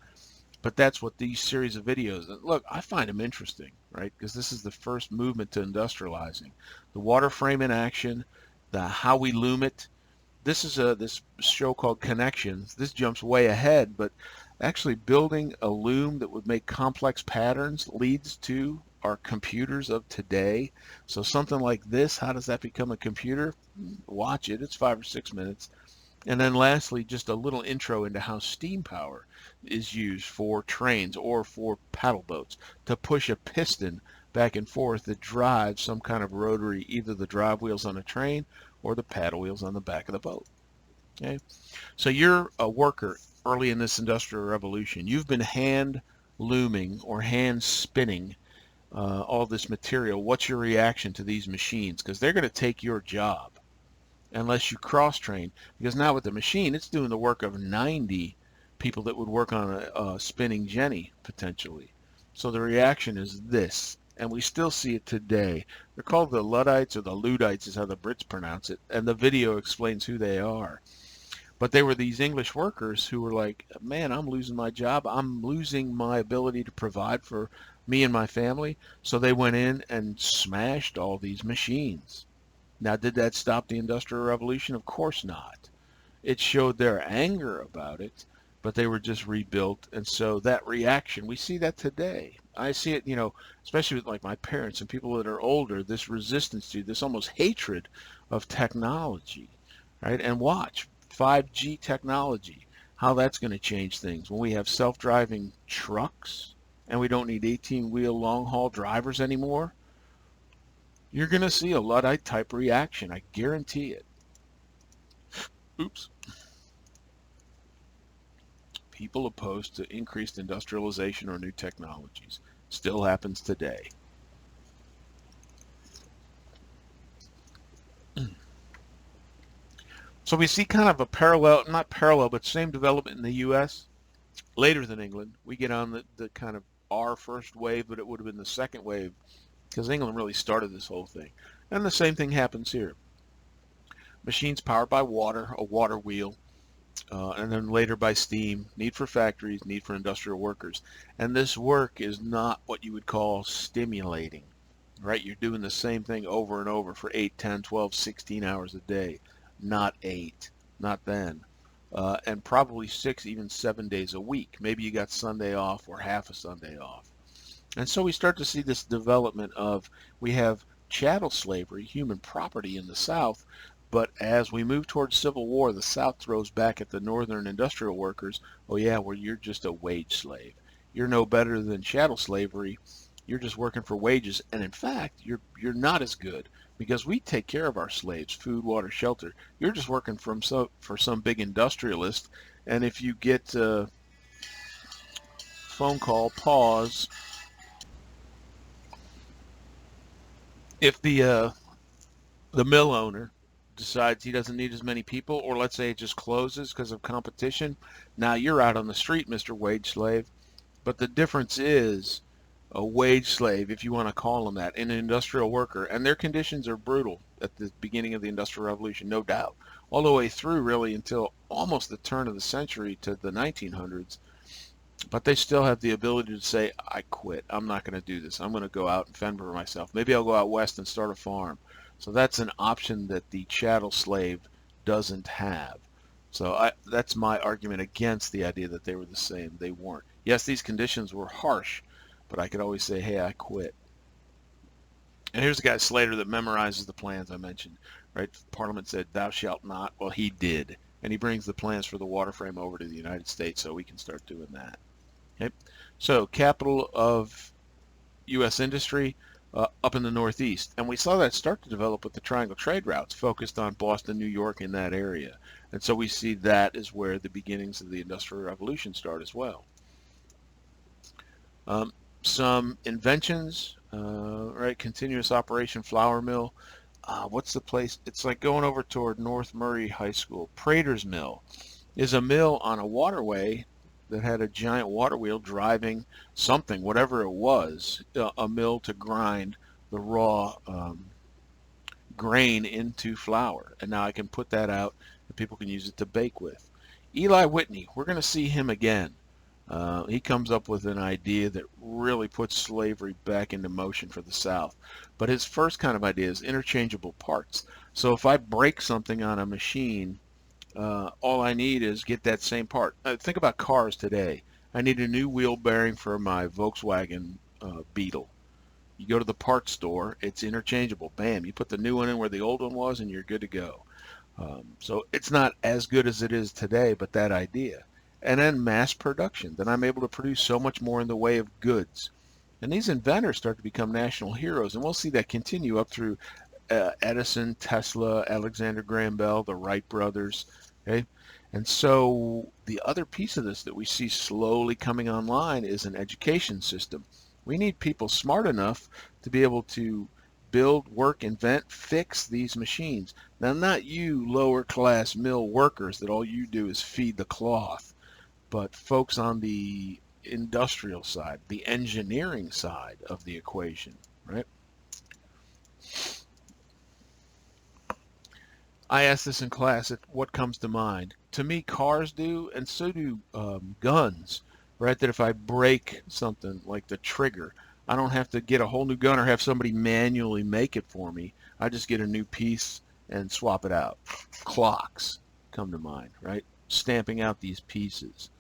But that's what these series of videos, look, I find them interesting, right? Because this is the first movement to industrializing. The water frame in action, the how we loom it. This is this show called Connections. This jumps way ahead, but actually building a loom that would make complex patterns leads to our computers of today. So something like this, how does that become a computer? Watch it. It's 5 or 6 minutes. And then lastly, just a little intro into how steam power is used for trains or for paddle boats to push a piston back and forth that drives some kind of rotary, either the drive wheels on a train or the paddle wheels on the back of the boat. Okay, so you're a worker early in this industrial revolution. You've been hand looming or hand spinning all this material. What's your reaction to these machines? Because they're going to take your job unless you cross-train. Because now with the machine, it's doing the work of 90 people that would work on a spinning jenny, potentially. So the reaction is this, and we still see it today. They're called the Luddites, or the Luddites is how the Brits pronounce it, and the video explains who they are. But they were these English workers who were like, man, I'm losing my job. I'm losing my ability to provide for me and my family. So they went in and smashed all these machines. Now, did that stop the Industrial Revolution? Of course not. It showed their anger about it, but they were just rebuilt. And so that reaction, we see that today. I see it, especially with like my parents and people that are older, this resistance to, this almost hatred of technology, right? And watch 5G technology, how that's going to change things when we have self-driving trucks and we don't need 18-wheel long-haul drivers anymore, you're going to see a Luddite type reaction. I guarantee it. Oops. People opposed to increased industrialization or new technologies. Still happens today. So we see kind of a parallel, not parallel, but same development in the U.S. later than England. We get on the kind of our first wave, but it would have been the second wave because England really started this whole thing. And the same thing happens here. Machines powered by water, a water wheel, and then later by steam, need for factories, need for industrial workers. And this work is not what you would call stimulating, right? You're doing the same thing over and over for 8, 10, 12, 16 hours a day. Not 8, not then. And probably 6, even 7 days a week. Maybe you got Sunday off or half a Sunday off. And so we start to see this development of, we have chattel slavery, human property in the South, but as we move towards Civil War, the South throws back at the Northern industrial workers, oh yeah, well you're just a wage slave. You're no better than chattel slavery. You're just working for wages, and in fact, you're not as good because we take care of our slaves, food, water, shelter. You're just working for some big industrialist, and if you get a phone call, pause. If the mill owner decides he doesn't need as many people, or let's say it just closes because of competition, now you're out on the street, Mr. Wage Slave. But the difference is a wage slave, if you want to call them that, and an industrial worker, and their conditions are brutal at the beginning of the Industrial Revolution, no doubt, all the way through really until almost the turn of the century to the 1900s. But they still have the ability to say, I quit. I'm not going to do this. I'm going to go out and fend for myself. Maybe I'll go out west and start a farm. So that's an option that the chattel slave doesn't have. So that's my argument against the idea that they were the same. They weren't. Yes, these conditions were harsh, but I could always say, hey, I quit. And here's a guy, Slater, that memorizes the plans I mentioned. Right? Parliament said, thou shalt not. Well, he did. And he brings the plans for the water frame over to the United States so we can start doing that. Okay. So capital of U.S. industry up in the Northeast. And we saw that start to develop with the triangle trade routes focused on Boston, New York, in that area. And so we see that is where the beginnings of the Industrial Revolution start as well. Some inventions, right? Continuous operation flour mill. What's the place? It's like going over toward North Murray High School. Prater's Mill is a mill on a waterway that had a giant water wheel driving something, whatever it was, a mill to grind the raw grain into flour. And now I can put that out and people can use it to bake with. Eli Whitney, we're going to see him again. He comes up with an idea that really puts slavery back into motion for the South. But his first kind of idea is interchangeable parts. So if I break something on a machine, all I need is get that same part. Think about cars today. I need a new wheel bearing for my Volkswagen Beetle. You go to the parts store, it's interchangeable. Bam, you put the new one in where the old one was and you're good to go. So it's not as good as it is today, but that idea. And then mass production. Then I'm able to produce so much more in the way of goods. And these inventors start to become national heroes, and we'll see that continue up through Edison, Tesla, Alexander Graham Bell, the Wright brothers. Okay, and so the other piece of this that we see slowly coming online is an education system. We need people smart enough to be able to build, work, invent, fix these machines. Now, not you lower class mill workers that all you do is feed the cloth, but folks on the industrial side, the engineering side of the equation, right? I asked this in class, what comes to mind? To me, cars do, and so do guns, right? That if I break something like the trigger, I don't have to get a whole new gun or have somebody manually make it for me. I just get a new piece and swap it out. Clocks come to mind, right? Stamping out these pieces.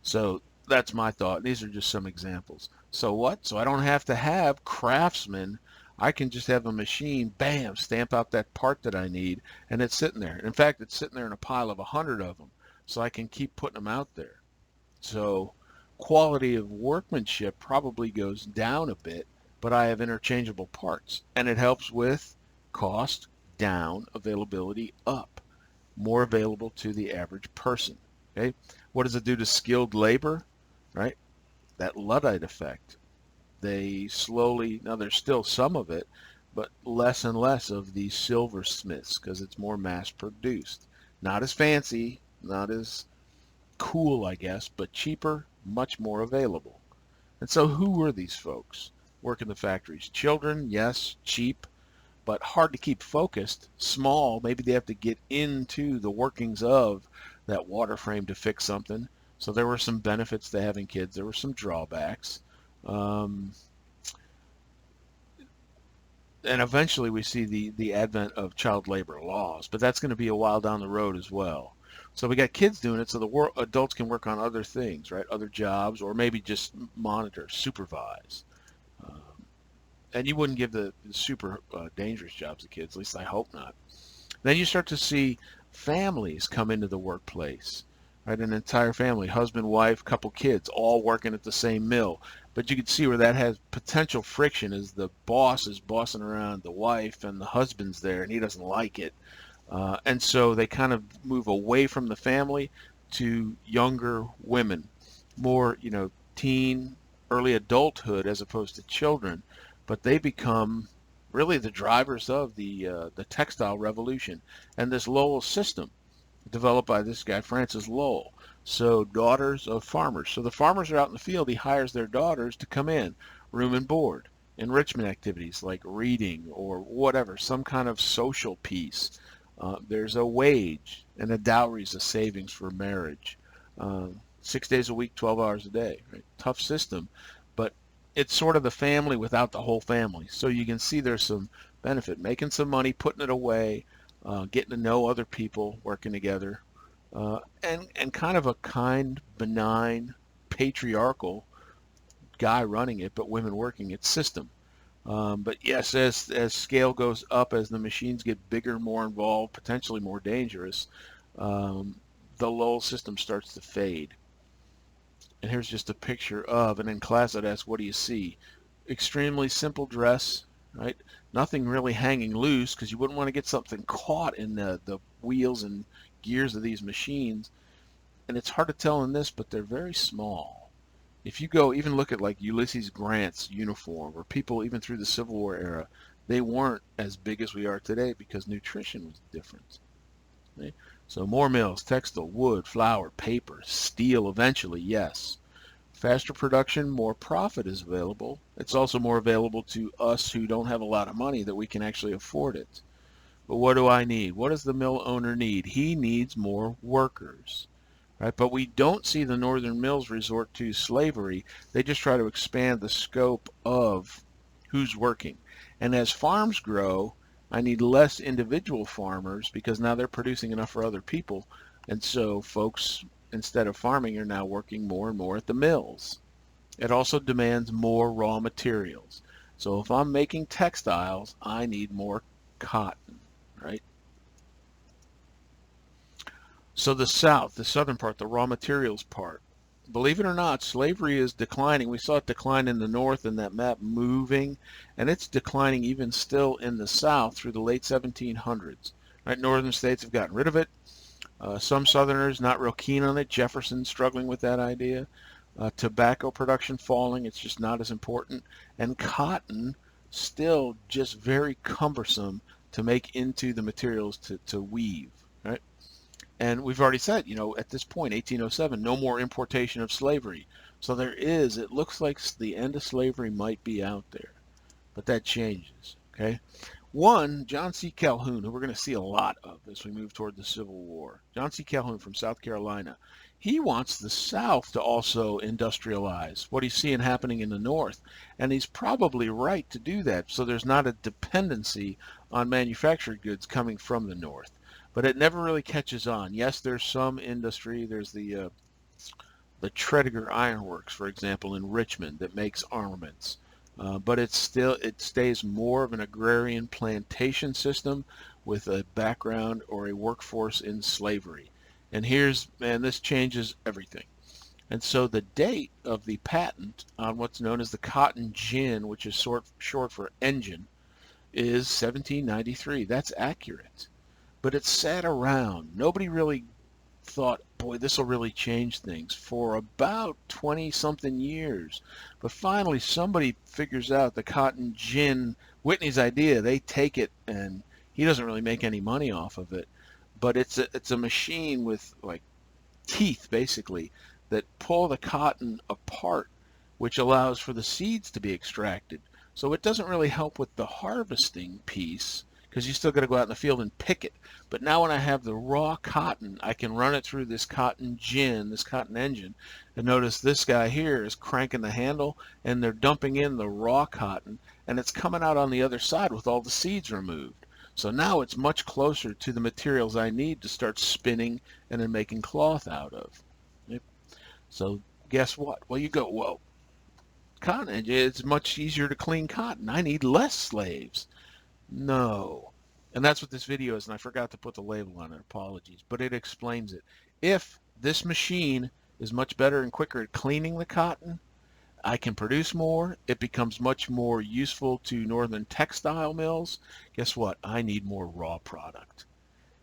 So that's my thought. These are just some examples. So what? So I don't have to have craftsmen. I can just have a machine, bam, stamp out that part that I need, and it's sitting there. In fact, it's sitting there in a pile of 100 of them, so I can keep putting them out there. So quality of workmanship probably goes down a bit, but I have interchangeable parts, and it helps with cost down, availability up, more available to the average person. Okay, what does it do to skilled labor? Right, that Luddite effect. They slowly, now there's still some of it, but less and less of these silversmiths because it's more mass produced. Not as fancy, not as cool, I guess, but cheaper, much more available. And so who were these folks? Work in the factories. Children, yes, cheap, but hard to keep focused. Small, maybe they have to get into the workings of that water frame to fix something. So there were some benefits to having kids. There were some drawbacks. Um, and eventually we see the advent of child labor laws, but that's going to be a while down the road as well. So we got kids doing it so the adults can work on other things, right? Other jobs, or maybe just monitor, supervise. Um, and you wouldn't give the super dangerous jobs to kids, at least I hope not. Then you start to see families come into the workplace, right? An entire family, husband, wife, couple kids, all working at the same mill. But you can see where that has potential friction as the boss is bossing around the wife and the husband's there and he doesn't like it. And so they kind of move away from the family to younger women, more, teen, early adulthood as opposed to children. But they become really the drivers of the textile revolution and this Lowell system developed by this guy Francis Lowell. So daughters of farmers. So the farmers are out in the field. He hires their daughters to come in, room and board, enrichment activities like reading or whatever, some kind of social piece. There's a wage and a dowry's a savings for marriage. 6 days a week, 12 hours a day. Right? Tough system, but it's sort of the family without the whole family. So you can see there's some benefit, making some money, putting it away, getting to know other people, working together, and kind of a kind, benign, patriarchal guy running it, but women working it system. But yes, as scale goes up, as the machines get bigger, more involved, potentially more dangerous, um, the Lowell system starts to fade. And here's just a picture of, and in class I'd ask, what do you see? Extremely simple dress, right? Nothing really hanging loose because you wouldn't want to get something caught in the wheels and gears of these machines. And it's hard to tell in this, but they're very small. If you go even look at like Ulysses Grant's uniform or people even through the Civil War era, they weren't as big as we are today because nutrition was different. Okay? So more mills, textile, wood, flour, paper, steel eventually, yes. Faster production, more profit is available. It's also more available to us who don't have a lot of money that we can actually afford it. But what do I need? What does the mill owner need? He needs more workers. Right? But we don't see the northern mills resort to slavery. They just try to expand the scope of who's working. And as farms grow, I need less individual farmers because now they're producing enough for other people. And so folks, instead of farming, are now working more and more at the mills. It also demands more raw materials. So if I'm making textiles, I need more cotton, right? So the South, the southern part, the raw materials part, believe it or not, slavery is declining. We saw it decline in the North in that map moving, and it's declining even still in the South through the late 1700s. Right, northern states have gotten rid of it. Some Southerners not real keen on it. Jefferson struggling with that idea. Tobacco production falling, it's just not as important. And cotton still just very cumbersome to make into the materials to weave. Right? And we've already said, at this point, 1807, no more importation of slavery. So it looks like the end of slavery might be out there, but that changes, okay? One, John C. Calhoun, who we're going to see a lot of as we move toward the Civil War. John C. Calhoun from South Carolina. He wants the South to also industrialize what he's seeing happening in the North. And he's probably right to do that. So there's not a dependency on manufactured goods coming from the North. But it never really catches on. Yes, there's some industry. There's the Tredegar Iron Works, for example, in Richmond that makes armaments. But it stays more of an agrarian plantation system with a background or a workforce in slavery. And this changes everything. And so the date of the patent on what's known as the cotton gin, which is short for engine, is 1793. That's accurate. But it sat around. Nobody really thought, boy, this will really change things for about 20 something years. But finally, somebody figures out the cotton gin, Whitney's idea. They take it, and he doesn't really make any money off of it. But it's a machine with like teeth, basically, that pull the cotton apart, which allows for the seeds to be extracted. So it doesn't really help with the harvesting piece because you still got to go out in the field and pick it. But now when I have the raw cotton, I can run it through this cotton gin, this cotton engine. And notice this guy here is cranking the handle, and they're dumping in the raw cotton, and it's coming out on the other side with all the seeds removed. So now it's much closer to the materials I need to start spinning and then making cloth out of. Yep. So guess what? Well, you go, well, cotton, it's much easier to clean cotton. I need less slaves. No. And that's what this video is, and I forgot to put the label on it. Apologies. But it explains it. If this machine is much better and quicker at cleaning the cotton, I can produce more. It becomes much more useful to northern textile mills. Guess what? I need more raw product.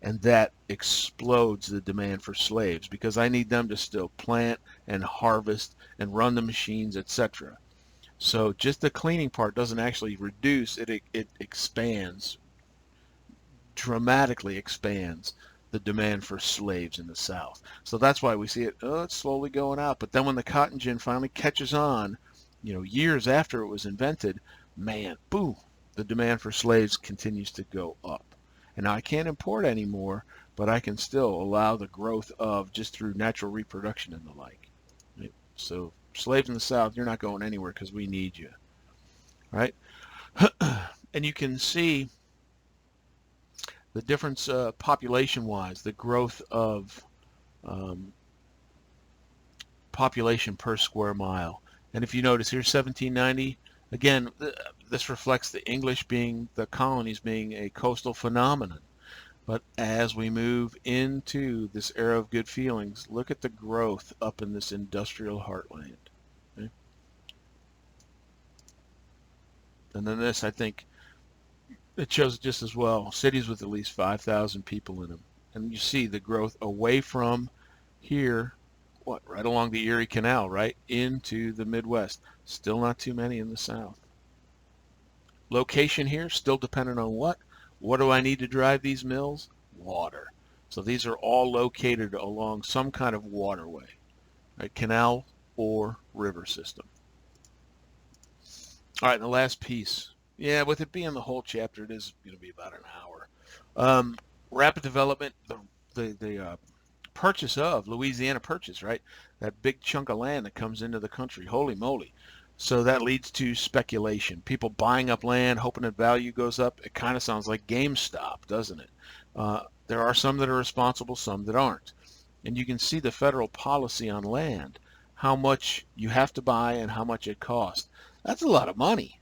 And that explodes the demand for slaves because I need them to still plant and harvest and run the machines, etc. So just the cleaning part doesn't actually reduce, it expands, dramatically expands the demand for slaves in the South. So that's why we see it, it's slowly going out. But then when the cotton gin finally catches on, years after it was invented, man, boom, the demand for slaves continues to go up. And now I can't import anymore, but I can still allow the growth of just through natural reproduction and the like. Right? So slaves in the South, you're not going anywhere because we need you. Right? And you can see the difference population-wise, the growth of population per square mile. And if you notice here, 1790, again, this reflects the English being, the colonies being a coastal phenomenon. But as we move into this era of good feelings, look at the growth up in this industrial heartland. Okay? And then this, I think, it shows just as well. Cities with at least 5,000 people in them. And you see the growth away from here, right along the Erie Canal, right into the Midwest. Still not too many in the South. Location here, still dependent on what? What do I need to drive these mills? Water. So these are all located along some kind of waterway, right? Canal or river system. All right, and the last piece. Yeah, with it being the whole chapter, it is going to be about an hour. Rapid development, the purchase of Louisiana Purchase, right? That big chunk of land that comes into the country. Holy moly. So that leads to speculation. People buying up land, hoping that value goes up. It kind of sounds like GameStop, doesn't it? There are some that are responsible, some that aren't. And you can see the federal policy on land, how much you have to buy and how much it costs. That's a lot of money.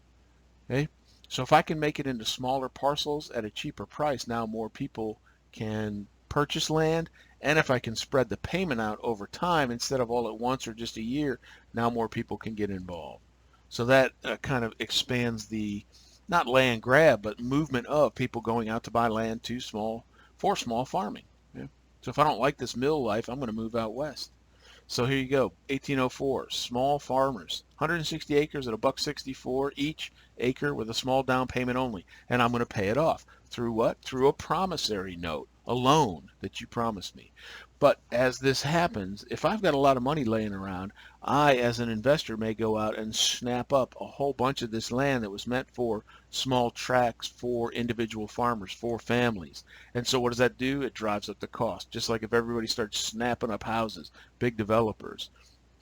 Okay? So if I can make it into smaller parcels at a cheaper price, now more people can purchase land. And if I can spread the payment out over time instead of all at once or just a year, now more people can get involved. So that kind of expands the, not land grab, but movement of people going out to buy land for small farming. Yeah? So if I don't like this mill life, I'm going to move out west. So here you go, 1804, small farmers, 160 acres at $1.64 each acre with a small down payment only. And I'm going to pay it off. Through what? Through a promissory note, a loan that you promised me. But as this happens, if I've got a lot of money laying around, I, as an investor, may go out and snap up a whole bunch of this land that was meant for small tracts for individual farmers, for families. And so what does that do? It drives up the cost, just like if everybody starts snapping up houses, big developers.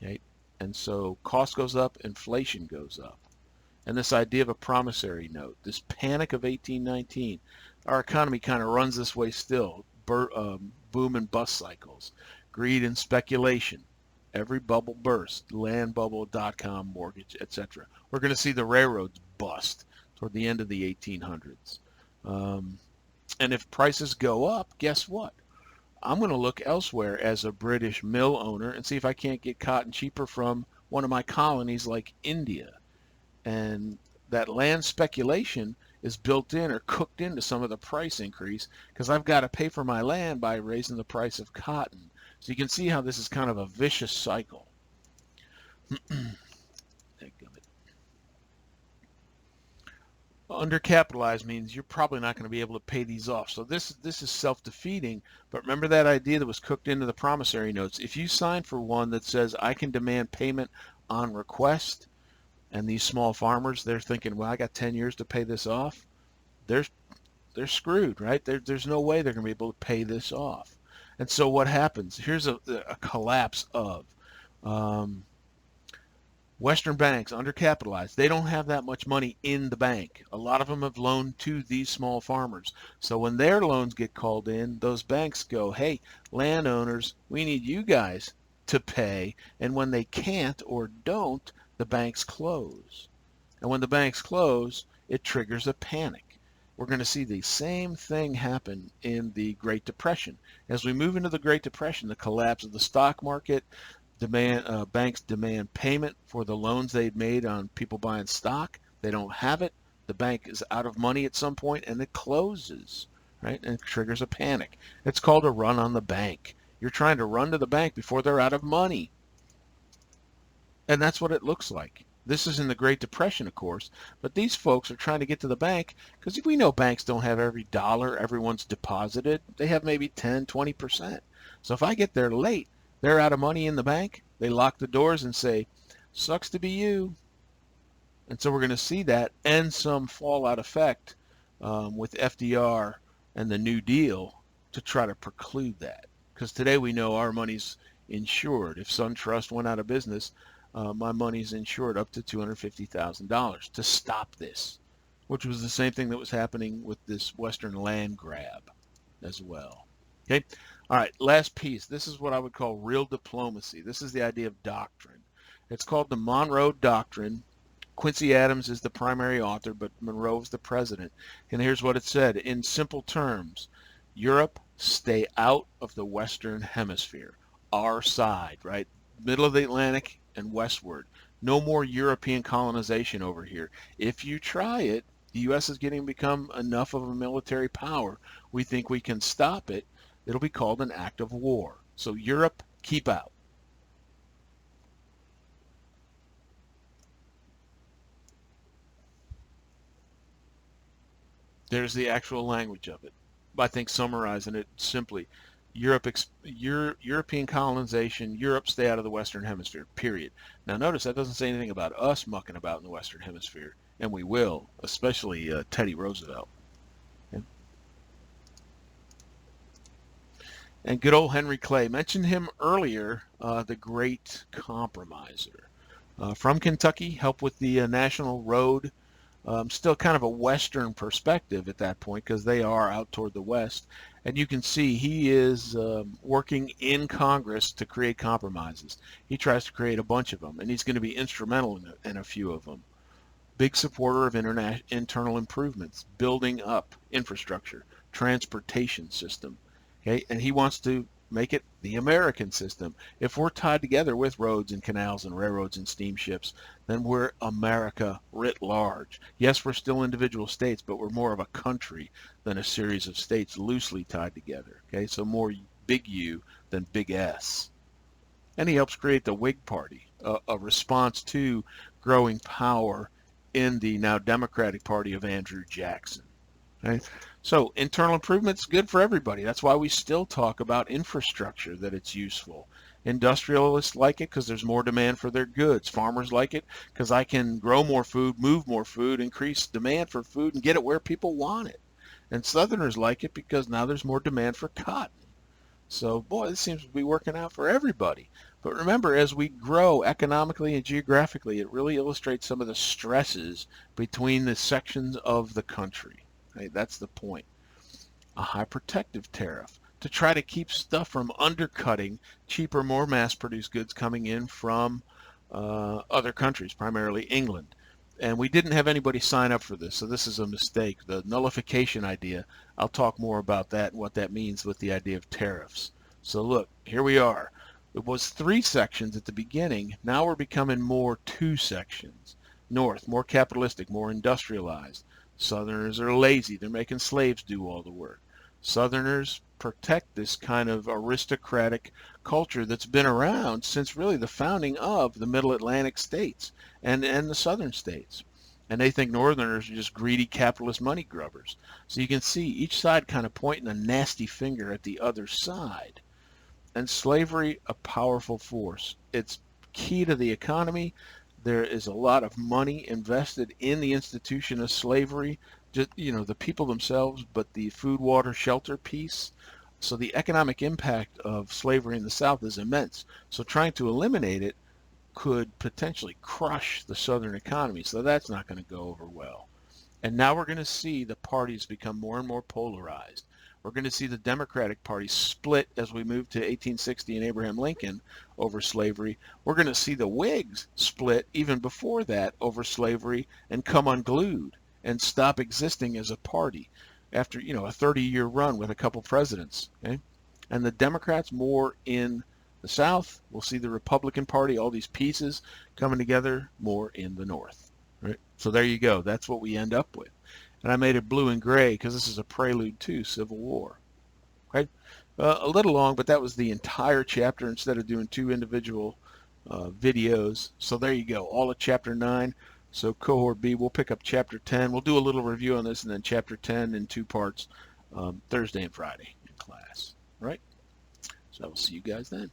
Okay? And so cost goes up, inflation goes up. And this idea of a promissory note, this panic of 1819, our economy kind of runs this way still. Boom and bust cycles, greed and speculation. Every bubble bursts, land bubble, dot-com, mortgage, etc. We're going to see the railroads bust toward the end of the 1800s. And if prices go up, guess what? I'm going to look elsewhere as a British mill owner and see if I can't get cotton cheaper from one of my colonies like India. And that land speculation is built in or cooked into some of the price increase because I've got to pay for my land by raising the price of cotton. So you can see how this is kind of a vicious cycle. Undercapitalized means you're probably not going to be able to pay these off. So this is self-defeating, but remember that idea that was cooked into the promissory notes. If you sign for one that says I can demand payment on request, and these small farmers, they're thinking, well, I got 10 years to pay this off. They're screwed, right? There's no way they're going to be able to pay this off. And so what happens? Here's a collapse of Western banks, undercapitalized. They don't have that much money in the bank. A lot of them have loaned to these small farmers. So when their loans get called in, those banks go, hey, landowners, we need you guys to pay. And when they can't or don't, the banks close. And when the banks close, it triggers a panic. We're going to see the same thing happen in the Great Depression. As we move into the Great Depression, the collapse of the stock market, banks demand payment for the loans they'd made on people buying stock. They don't have it. The bank is out of money at some point and it closes, right? And it triggers a panic. It's called a run on the bank. You're trying to run to the bank before they're out of money. And that's what it looks like. This is in the Great Depression, of course, but these folks are trying to get to the bank because we know banks don't have every dollar everyone's deposited. They have maybe 10, 20%. So if I get there late, they're out of money in the bank. They lock the doors and say, sucks to be you. And so we're going to see that and some fallout effect with FDR and the New Deal to try to preclude that. Because today we know our money's insured. If SunTrust went out of business, my money's insured up to $250,000 to stop this, which was the same thing that was happening with this Western land grab as well. Okay. All right, last piece. This is what I would call real diplomacy. This is the idea of doctrine. It's called the Monroe Doctrine. Quincy Adams is the primary author, but Monroe is the president. And here's what it said. In simple terms, Europe, stay out of the Western Hemisphere. Our side, right? Middle of the Atlantic and westward. No more European colonization over here. If you try it, the U.S. is getting to become enough of a military power. We think we can stop it. It'll be called an act of war. So Europe, keep out. There's the actual language of it. I think summarizing it simply, European colonization, Europe, stay out of the Western Hemisphere, period. Now notice that doesn't say anything about us mucking about in the Western Hemisphere, and we will, especially Teddy Roosevelt. Okay? And good old Henry Clay, mentioned him earlier, the great compromiser. From Kentucky, helped with the national road. Still kind of a Western perspective at that point because they are out toward the West. And you can see he is working in Congress to create compromises. He tries to create a bunch of them, and he's going to be instrumental in a few of them. Big supporter of internal improvements, building up infrastructure, transportation system. Okay, and he wants to make it the American system. If we're tied together with roads and canals and railroads and steamships, then we're America writ large. Yes, we're still individual states, but we're more of a country than a series of states loosely tied together. Okay, so more big U than big S. And he helps create the Whig Party, a response to growing power in the now Democratic Party of Andrew Jackson. Okay? So internal improvements, good for everybody. That's why we still talk about infrastructure, that it's useful. Industrialists like it because there's more demand for their goods. Farmers like it because I can grow more food, move more food, increase demand for food, and get it where people want it. And Southerners like it because now there's more demand for cotton. So, boy, this seems to be working out for everybody. But remember, as we grow economically and geographically, it really illustrates some of the stresses between the sections of the country. Right? That's the point. A high protective tariff to try to keep stuff from undercutting cheaper, more mass-produced goods coming in from other countries, primarily England. And we didn't have anybody sign up for this, so this is a mistake. The nullification idea, I'll talk more about that and what that means with the idea of tariffs. So look, here we are. It was 3 sections at the beginning. Now we're becoming more 2 sections. North, more capitalistic, more industrialized. Southerners are lazy. They're making slaves do all the work. Southerners protect this kind of aristocratic culture that's been around since really the founding of the Middle Atlantic states and the Southern states. And they think Northerners are just greedy capitalist money grubbers. So you can see each side kind of pointing a nasty finger at the other side. And slavery, a powerful force. It's key to the economy. There is a lot of money invested in the institution of slavery, just, the people themselves, but the food, water, shelter piece. So the economic impact of slavery in the South is immense. So trying to eliminate it could potentially crush the Southern economy. So that's not going to go over well. And now we're going to see the parties become more and more polarized. We're going to see the Democratic Party split as we move to 1860 and Abraham Lincoln over slavery. We're going to see the Whigs split even before that over slavery and come unglued and stop existing as a party after, a 30-year run with a couple presidents. Okay? And the Democrats more in the South. We'll see the Republican Party, all these pieces coming together more in the North. Right? So there you go. That's what we end up with. And I made it blue and gray because this is a prelude to Civil War. Okay? A little long, but that was the entire chapter instead of doing 2 individual videos. So there you go, all of chapter 9. So cohort B, we'll pick up chapter 10. We'll do a little review on this and then chapter 10 in 2 parts Thursday and Friday in class. All right? So I will see you guys then.